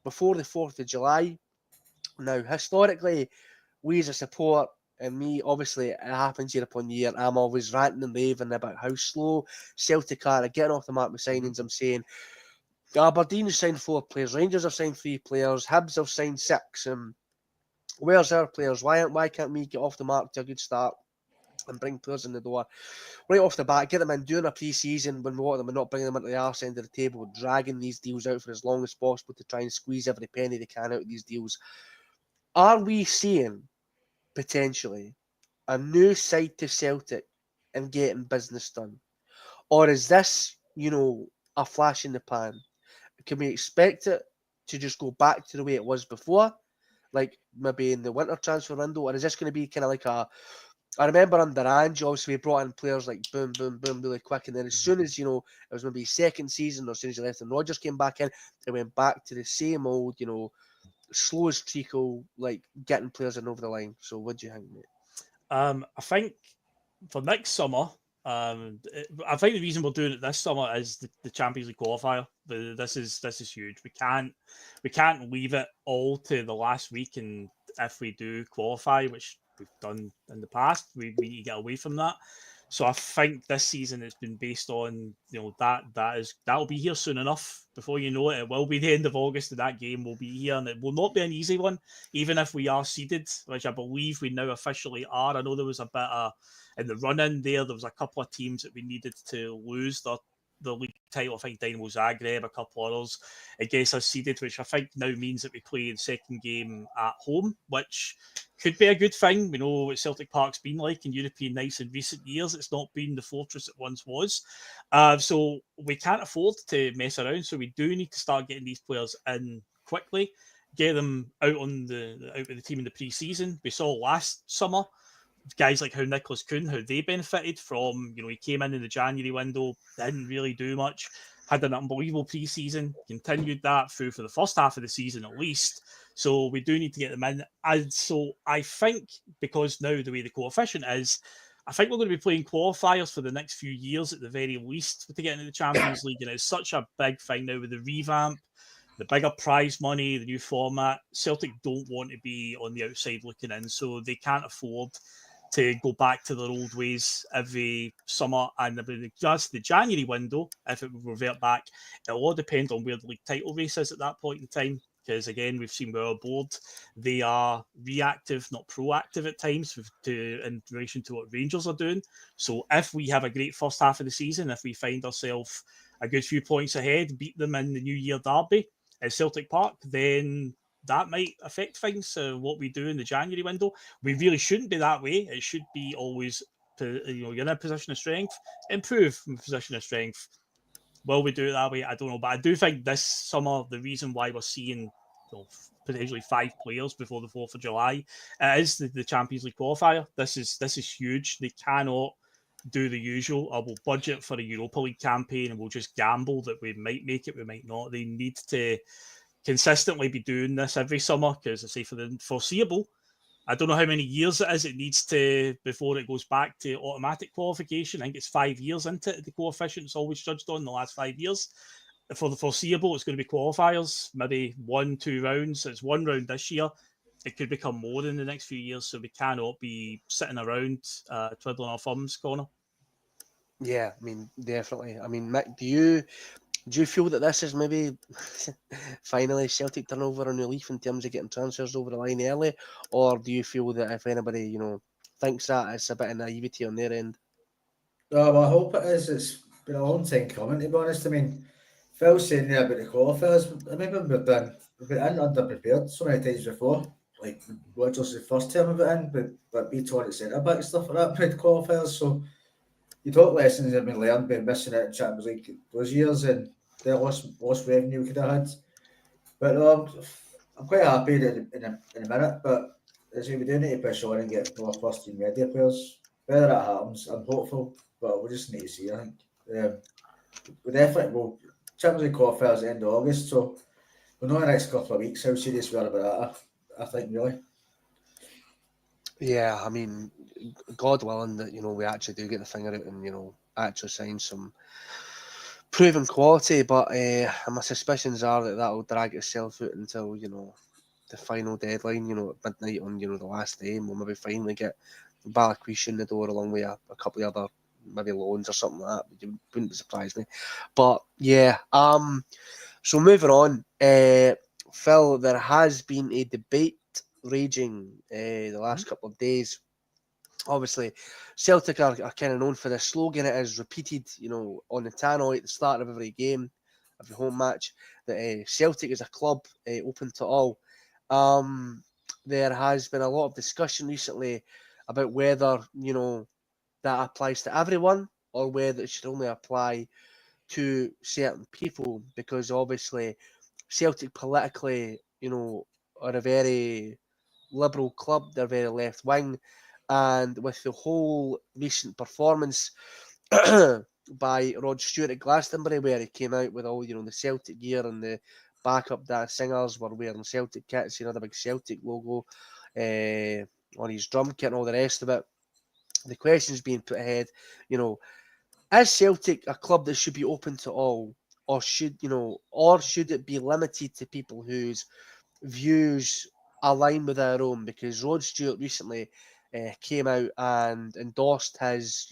before the 4th of July. Now, historically, we as a support, and me, obviously, it happens year upon year. I'm always ranting and raving about how slow Celtic are at getting off the mark with signings. I'm saying Aberdeen have signed 4 players, Rangers have signed 3 players, Hibs have signed 6. Where's our players? Why can't we get off the mark to a good start and bring players in the door right off the bat, get them in, doing a pre-season when we want them and not bringing them into the arse end of the table, dragging these deals out for as long as possible to try and squeeze every penny they can out of these deals? Are we seeing potentially a new side to Celtic and getting business done? Or is this, you know, a flash in the pan? Can we expect it to just go back to the way it was before, like maybe in the winter transfer window? Or is this going to be kind of like I remember under Ange, obviously we brought in players like boom, boom, boom, really quick, and then as soon as, you know, it was maybe his second season, or as soon as he left and Rodgers came back in, it went back to the same old, you know, slow as treacle, like getting players in over the line. So what do you think, mate? I think for next summer, I think the reason we're doing it this summer is the Champions League qualifier. This is huge. We can't leave it all to the last week, and if we do qualify, which we've done in the past, we need to get away from that. So I think this season it's been based on, you know, that'll be here soon enough. Before you know it, it will be the end of August, and that game will be here, and it will not be an easy one, even if we are seeded, which I believe we now officially are. I know there was a bit of in the run-in there was a couple of teams that we needed to lose the league title. I think Dynamo Zagreb, a couple others, against us seeded, which I think now means that we play the second game at home, which could be a good thing. We know what Celtic Park's been like in European nights in recent years. It's not been the fortress it once was. So we can't afford to mess around. So we do need to start getting these players in quickly, get them out with the team in the pre-season. We saw last summer guys like how Nicholas Kuhn, how they benefited from, you know, he came in the January window, didn't really do much, had an unbelievable pre-season, continued that through for the first half of the season at least. So we do need to get them in. And so I think because now the way the coefficient is, I think we're going to be playing qualifiers for the next few years at the very least to get into the Champions League. And it's such a big thing now with the revamp, the bigger prize money, the new format. Celtic don't want to be on the outside looking in, so they can't afford to go back to their old ways every summer. And just the January window, if it would revert back, it'll all depend on where the league title race is at that point in time. Because again, we've seen with our board, they are reactive, not proactive at times in relation to what Rangers are doing. So if we have a great first half of the season, if we find ourselves a good few points ahead, beat them in the New Year derby at Celtic Park, then that might affect things, what we do in the January window. We really shouldn't be that way. It should be always, you're in a position of strength, improve from a position of strength. Will we do it that way? I don't know. But I do think this summer, the reason why we're seeing potentially 5 players before the 4th of July is the Champions League qualifier. This is huge. They cannot do the usual. I will budget for a Europa League campaign and we'll just gamble that we might make it, we might not. They need to consistently be doing this every summer because I say for the foreseeable, I don't know how many years it is it needs to before it goes back to automatic qualification. I think it's 5 years into it. The coefficient's always judged on the last 5 years. For the foreseeable, it's going to be qualifiers, maybe 1-2 rounds. It's 1 round this year. It could become more in the next few years, so we cannot be sitting around twiddling our thumbs, Conor. Yeah, I mean, definitely. I mean, Mick, do Do you feel that this is maybe finally Celtic turn over a new leaf in terms of getting transfers over the line early, or do you feel that if anybody thinks that, it's a bit of naivety on their end? Well, I hope it is. It's been a long time coming, to be honest. I mean, Phil saying there about the qualifiers. I remember we've been in underprepared so many times before. Like Rodgers the first term of it in, but we taught at centre back and stuff like that with qualifiers. So you talk lessons have been learned by missing it in Champions League those years and the lost revenue we could have had. But I'm quite happy in a minute. But as we do need to push on and get more first team ready players. Whether that happens, I'm hopeful, but we just need to see. I think we definitely will. Champions League qualifiers at the end of August, so we'll know in the next couple of weeks how serious we are about that. I think really. Yeah, I mean, God willing that we actually do get the finger out and actually sign some proven quality. But my suspicions are that will drag itself out until the final deadline. At midnight on the last day, and we'll maybe finally get Balaquish in the door along with a couple of other maybe loans or something like that. But wouldn't surprise me. But yeah, so moving on, Phil, there has been a debate raging the last couple of days. Obviously, Celtic are kind of known for this slogan. It is repeated, on the tannoy at the start of every game, every home match, that Celtic is a club open to all. There has been a lot of discussion recently about whether, that applies to everyone or whether it should only apply to certain people, because obviously Celtic politically, are a very liberal club. They're very left wing, and with the whole recent performance by Rod Stewart at Glastonbury, where he came out with all the Celtic gear and the backup dance singers were wearing Celtic kits, the big Celtic logo on his drum kit and all the rest of it. The question's being put ahead, is Celtic a club that should be open to all, or should it be limited to people whose views align with our own? Because Rod Stewart recently came out and endorsed his,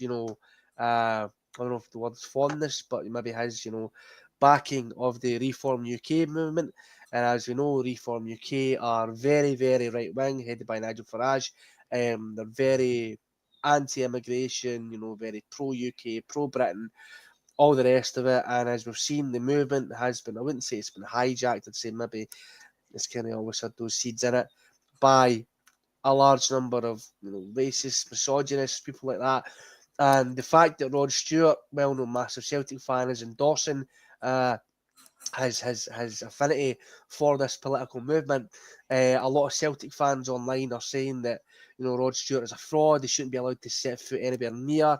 I don't know if the word's fondness, but maybe his, backing of the Reform UK movement. And as we know, Reform UK are very, very right wing, headed by Nigel Farage. They're very anti-immigration, very pro-UK, pro-Britain, all the rest of it. And as we've seen, the movement has been, I wouldn't say it's been hijacked, I'd say maybe it's kind of always had those seeds in it by a large number of racist, misogynist people like that. And the fact that Rod Stewart, well-known massive Celtic fan, is endorsing his affinity for this political movement. A lot of Celtic fans online are saying that Rod Stewart is a fraud. He shouldn't be allowed to set foot anywhere near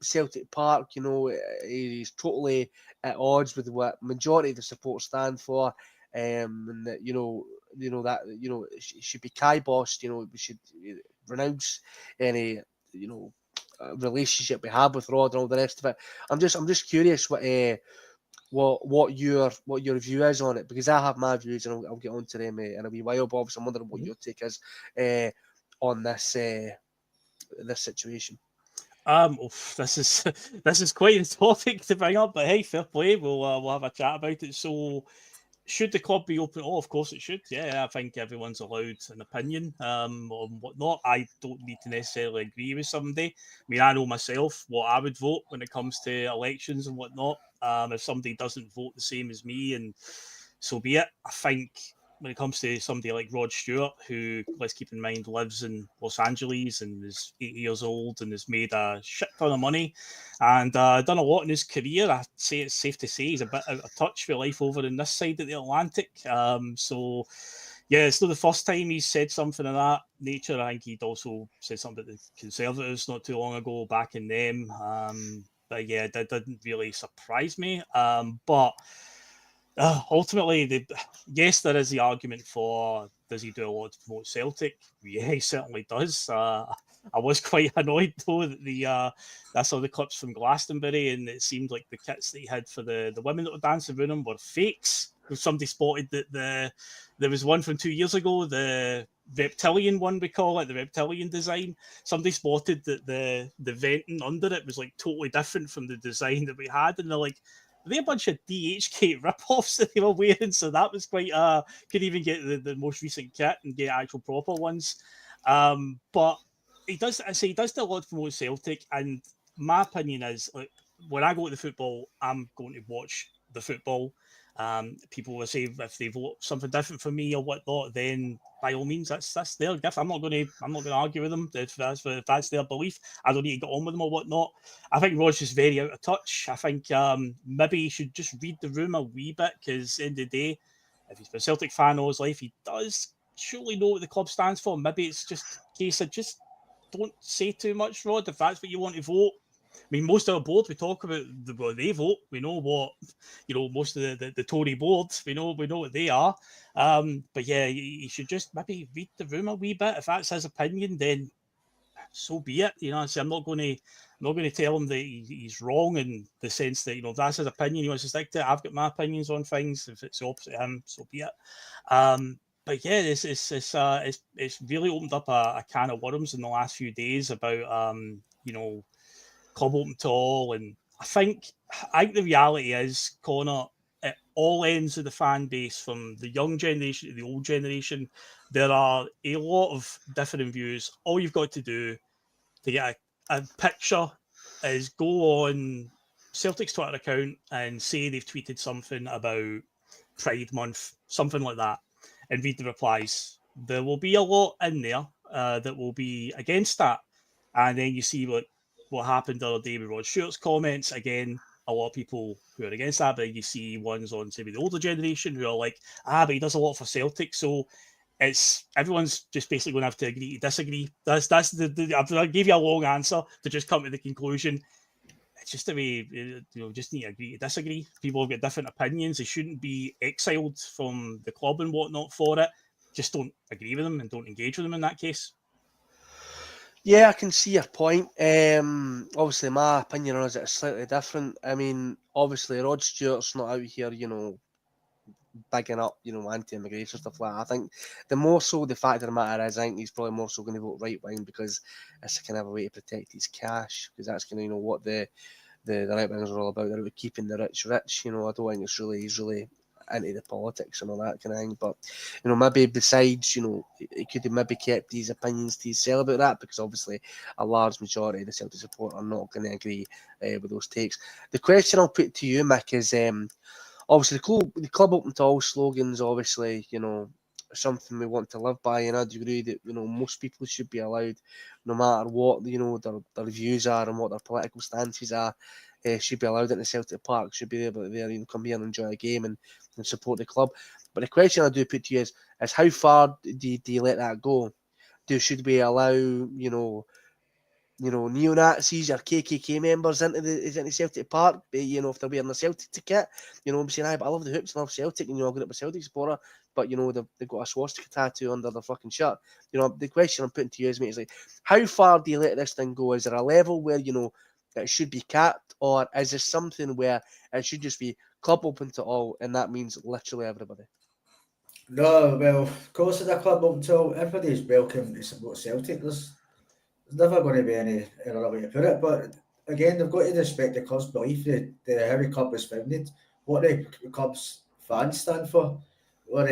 Celtic Park. He's totally at odds with what majority of the support stand for, and that it should be kibossed. We should renounce any relationship we have with Rod and all the rest of it. I'm just curious what your view is on it, because I have my views and I'll get on to them in a wee while. But obviously I'm wondering what your take is on this situation. This is quite a topic to bring up, but hey, fair play. We'll have a chat about it. So, should the club be open? Oh, of course it should. Yeah, I think everyone's allowed an opinion on whatnot. I don't need to necessarily agree with somebody. I mean, I know myself what I would vote when it comes to elections and whatnot. If somebody doesn't vote the same as me, and so be it. I think when it comes to somebody like Rod Stewart, who, let's keep in mind, lives in Los Angeles and is 80 years old and has made a shit ton of money and done a lot in his career, I'd say it's safe to say he's a bit out of touch with life over in this side of the Atlantic. So, yeah, it's not the first time he's said something of that nature. I think he'd also said something about the Conservatives not too long ago, backing them. But yeah, that didn't really surprise me. But ultimately, yes, there is the argument for, does he do a lot to promote Celtic? Yeah, he certainly does. I was quite annoyed though that I saw the clips from Glastonbury and it seemed like the kits that he had for the women that were dancing around him were fakes. Somebody spotted that there was one from 2 years ago, the reptilian one, we call it, the reptilian design. Somebody spotted that the venting under it was like totally different from the design that we had, and they're like, they a bunch of DHK rip-offs that they were wearing? So that was quite could even get the most recent kit and get actual proper ones. But he does do a lot to promote Celtic, and my opinion is, like, when I go to the football, I'm going to watch the football. People will say if they vote something different for me or whatnot, then by all means, that's their gift. I'm not going to argue with them if that's their belief. I don't need to get on with them or whatnot. I think Rod's just very out of touch. I think maybe he should just read the room a wee bit, because in the day, if he's been a Celtic fan all his life, he does surely know what the club stands for. Maybe it's just a case of just don't say too much, Rod, if that's what you want to vote. I mean, most of our board, we talk about what they vote. We know what, most of the Tory board, we know what they are. But yeah, you should just maybe read the room a wee bit. If that's his opinion, then so be it. So I'm not going to tell him that he's wrong in the sense that, if that's his opinion, he wants to stick to it. I've got my opinions on things. If it's the opposite of him, so be it. But yeah, it's really opened up a can of worms in the last few days about club open to all, and I think the reality is, Conor, at all ends of the fan base, from the young generation to the old generation, there are a lot of different views. All you've got to do to get a picture is go on Celtic's Twitter account and say they've tweeted something about Pride Month, something like that, and read the replies. There will be a lot in there that will be against that. And then you see what happened the other day with Rod Stewart's comments. Again, a lot of people who are against that, but you see ones on, say, the older generation who are like, but he does a lot for Celtic. So everyone's just basically going to have to agree to disagree. That's I gave you a long answer to just come to the conclusion. It's just the way, just need to agree to disagree. People have got different opinions. They shouldn't be exiled from the club and whatnot for it. Just don't agree with them and don't engage with them in that case. Yeah, I can see your point. Obviously, my opinion on it is slightly different. I mean, obviously, Rod Stewart's not out here, bigging up, anti-immigration stuff like that. I think the more so the fact of the matter is, I think he's probably more so going to vote right wing because it's kind of a way to protect his cash, because that's kind of what the right wingers are all about. They're about keeping the rich rich. I don't think he's really into the politics and all that kind of thing. But maybe besides, he could have maybe kept these opinions to himself about that, because obviously a large majority of the Celtic support are not going to agree with those takes. The question I'll put to you, Mick, is obviously the club open to all slogans, obviously, something we want to live by, and I'd agree that most people should be allowed, no matter what their views are and what their political stances are, should be allowed into Celtic Park, should be able to come here and enjoy a game and support the club. But the question I do put to you is how far do you let that go? Should we allow neo-Nazis or KKK members into Celtic Park, if they're wearing a Celtic ticket, I'm saying, but I love the hoops and I love Celtic, and I grew up a Celtic supporter, but they've got a swastika tattoo under their fucking shirt. The question I'm putting to you is, mate, is like, how far do you let this thing go? Is there a level where it should be capped, or is there something where it should just be club open to all, and that means literally everybody? No, well, of course, it's a club open to all. Everybody's welcome to support Celtic. There's never going to be any other way to put it. But again, they've got to respect the club's belief, the how the club was founded, what the club's fans stand for, what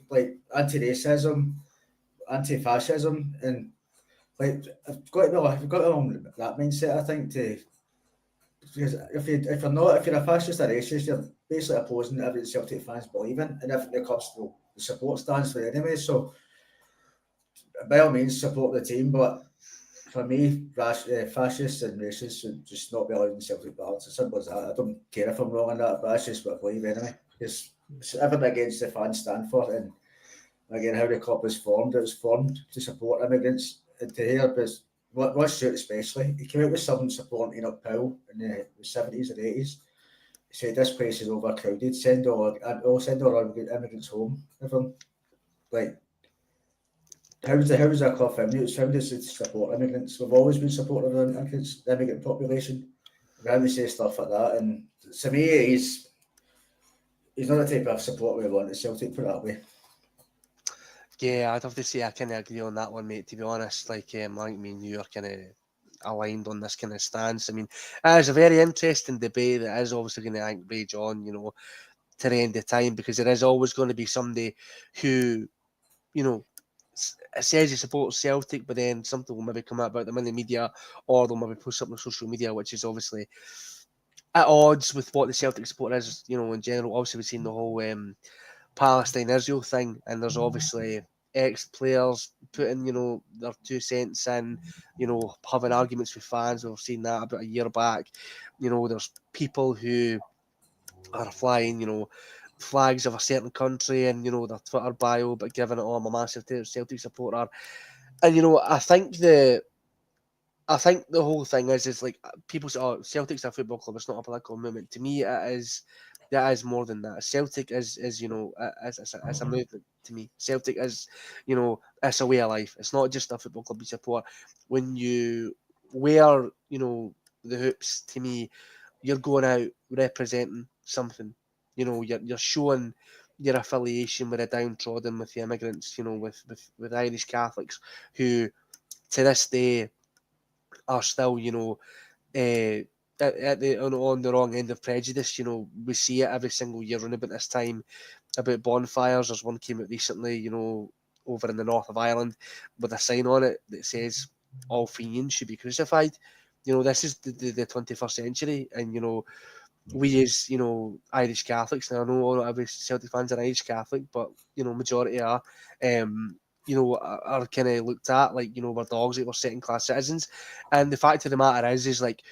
like anti-racism, anti-fascism, and like I've got to along that mindset. I think because if you're a fascist or racist, you're basically opposing everything Celtic fans believe in, and everything the club's the support stands for anyway. So by all means, support the team, but for me, fascists and racists should just not be allowed in Celtic Park. It's as simple as that. I don't care if I'm wrong on that, but that's just what I believe anyway. Because it's everything against the fans stand for, and again, how the club was formed. It was formed to support immigrants. And to hear this, Ross Stewart especially, he came out with something supporting Enoch Powell in the 70s and 80s. He said, this place is overcrowded, send all our immigrants home. Everyone, like, how was that club founded? It was founded to support immigrants. We've always been supportive of immigrants, the immigrant population. We have to say stuff like that, and to me, he's not the type of support we want at Celtic, put it that way. Yeah, I'd have to say I kind of agree on that one, mate. To be honest, like I think me and you are kind of aligned on this kind of stance. I mean, it is a very interesting debate that is obviously going to rage on, to the end of time, because there is always going to be somebody who, says he supports Celtic, but then something will maybe come out about them in the media, or they'll maybe post something on social media, which is obviously at odds with what the Celtic support is, in general. Obviously, we've seen the whole Palestine-Israel thing, and there's obviously ex-players putting, their 2 cents in, having arguments with fans. We've seen that about a year back. There's people who are flying, flags of a certain country and, their Twitter bio, but giving it, I'm a massive Celtic supporter. And, I think the whole thing is like, people say, "Oh, Celtic's a football club. It's not a political movement." To me, it is. That is more than that. Celtic is as a movement to me. Celtic is, it's a way of life. It's not just a football club you support. When you wear, the hoops, to me, you're going out representing something. You're showing your affiliation with the downtrodden, with the immigrants. With Irish Catholics who, to this day, are still, on the wrong end of prejudice. We see it every single year around about this time about bonfires. There's one came out recently, over in the north of Ireland, with a sign on it that says all fiends should be crucified. This is the 21st century, and we as Irish Catholics, and I know not every Celtic fans are Irish Catholic, but majority are. Are kind of looked at like, we're dogs, like we're second class citizens. And the fact of the matter is like,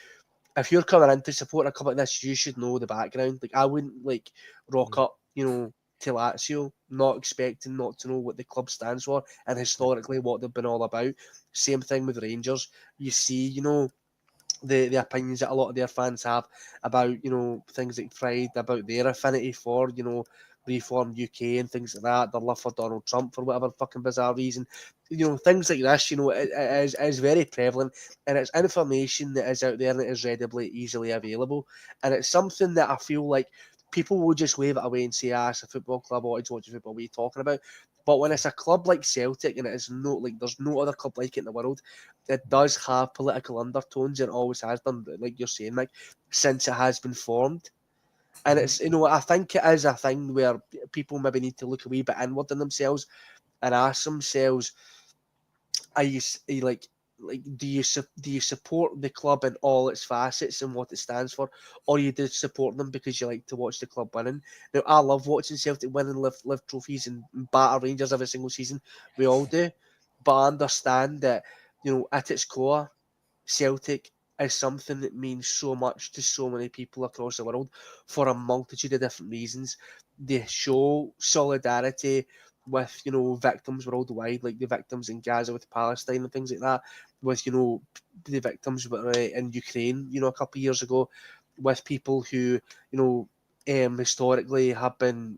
if you're coming in to support a club like this, you should know the background. Like, I wouldn't like rock up, to Lazio, not expecting not to know what the club stands for and historically what they've been all about. Same thing with Rangers. You see, the opinions that a lot of their fans have about, things like Pride, about their affinity for, Reform UK and things like that, their love for Donald Trump for whatever fucking bizarre reason. Things like this, it is very prevalent, and it's information that is out there and it is readily, easily available. And it's something that I feel like people will just wave it away and say, it's a football club, I want to watch football, what are you talking about? But when it's a club like Celtic, and it is there's no other club like it in the world, it does have political undertones and always has done, like you're saying, Mike, since it has been formed. And it's, I think it is a thing where people maybe need to look a wee bit inward in themselves and ask themselves, are you like do you support the club in all its facets and what it stands for, or you do support them because you like to watch the club winning? Now, I love watching Celtic win and lift trophies and batter Rangers every single season. We all do, but I understand that at its core, Celtic is something that means so much to so many people across the world for a multitude of different reasons. They show solidarity with, victims worldwide, like the victims in Gaza with Palestine and things like that, with, the victims in Ukraine, a couple of years ago, with people who, historically have been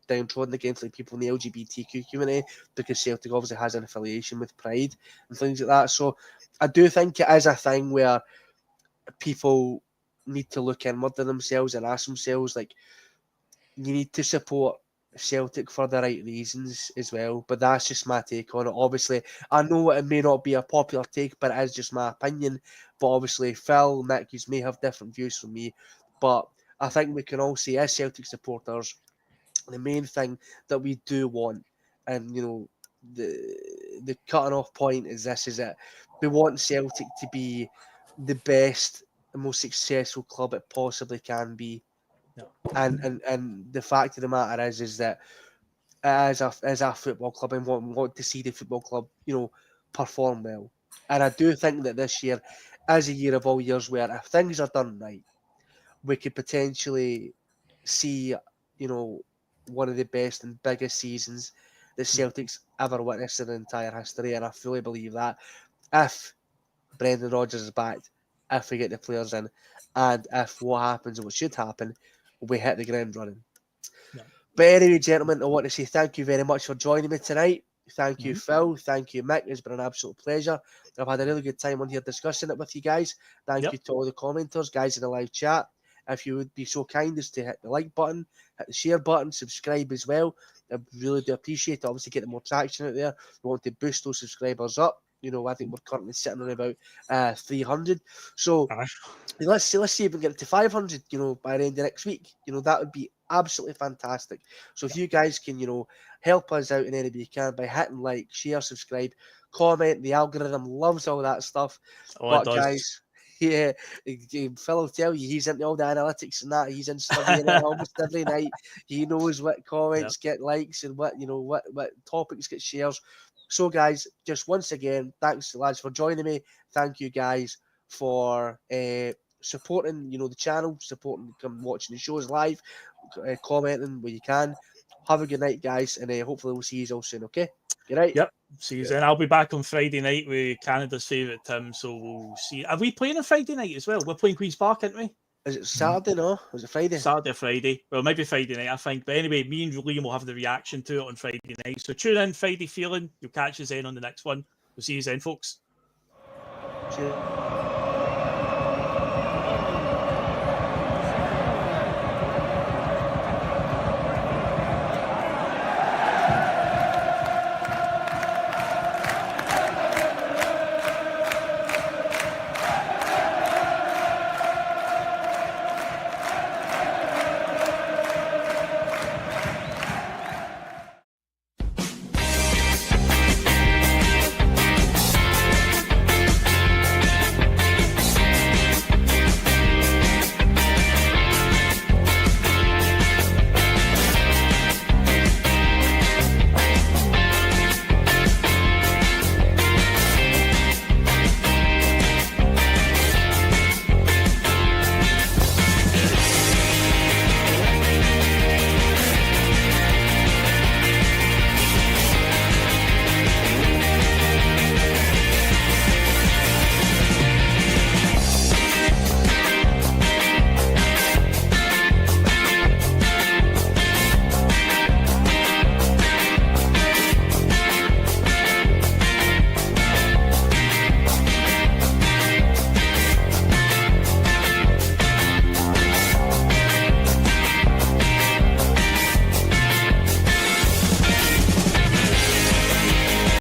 downtrodden against, like people in the LGBTQ community, because Celtic obviously has an affiliation with Pride and things like that. So I do think it is a thing where people need to look inward to themselves and ask themselves, like, you need to support Celtic for the right reasons as well. But that's just my take on it. Obviously, I know it may not be a popular take, but it is just my opinion. But obviously, Phil, Nick, you may have different views from me. But I think we can all say, as Celtic supporters, the main thing that we do want, and the cutting off point is this: is that we want Celtic to be the best and most successful club it possibly can be. Yeah. And the fact of the matter is that as a football club, and want to see the football club, perform well. And I do think that this year is a year of all years where, if things are done right, we could potentially see, one of the best and biggest seasons that Celtic's ever witnessed in their entire history. And I fully believe that if Brendan Rodgers is back, if we get the players in, and if what happens and what should happen, we hit the ground running. Yeah. But anyway, gentlemen, I want to say thank you very much for joining me tonight. Thank you, Phil. Thank you, Mick. It's been an absolute pleasure. I've had a really good time on here discussing it with you guys. Thank you to all the commenters, guys in the live chat. If you would be so kind as to hit the like button, hit the share button, subscribe as well. I really do appreciate it. Obviously, getting more traction out there. We want to boost those subscribers up. I think we're currently sitting on about 300. So Aye. let's see if we can get it to 500, by the end of next week. That would be absolutely fantastic. So if you guys can, help us out in any way you can by hitting like, share, subscribe, comment. The algorithm loves all that stuff. Oh, it But does. guys, yeah, Phil will tell you he's into all the analytics and that. He's in studying it almost every night. He knows what comments get likes and what topics get shares. So guys, just once again, thanks lads for joining me. Thank you guys for supporting the channel, supporting, come watching the shows live, commenting where you can. Have a good night, guys, and hopefully we'll see you all soon. Okay, good night. Yep. See you then. I'll be back on Friday night with Canada's favourite Tim, so we'll see. Are we playing on Friday night as well? We're playing Queen's Park, aren't we? Is it Saturday? No, is it Friday? Saturday or Friday. Well, maybe Friday night, I think. But anyway, me and Liam will have the reaction to it on Friday night. So tune in Friday feeling. You'll catch us then on the next one. We'll see you then, folks. Cheers.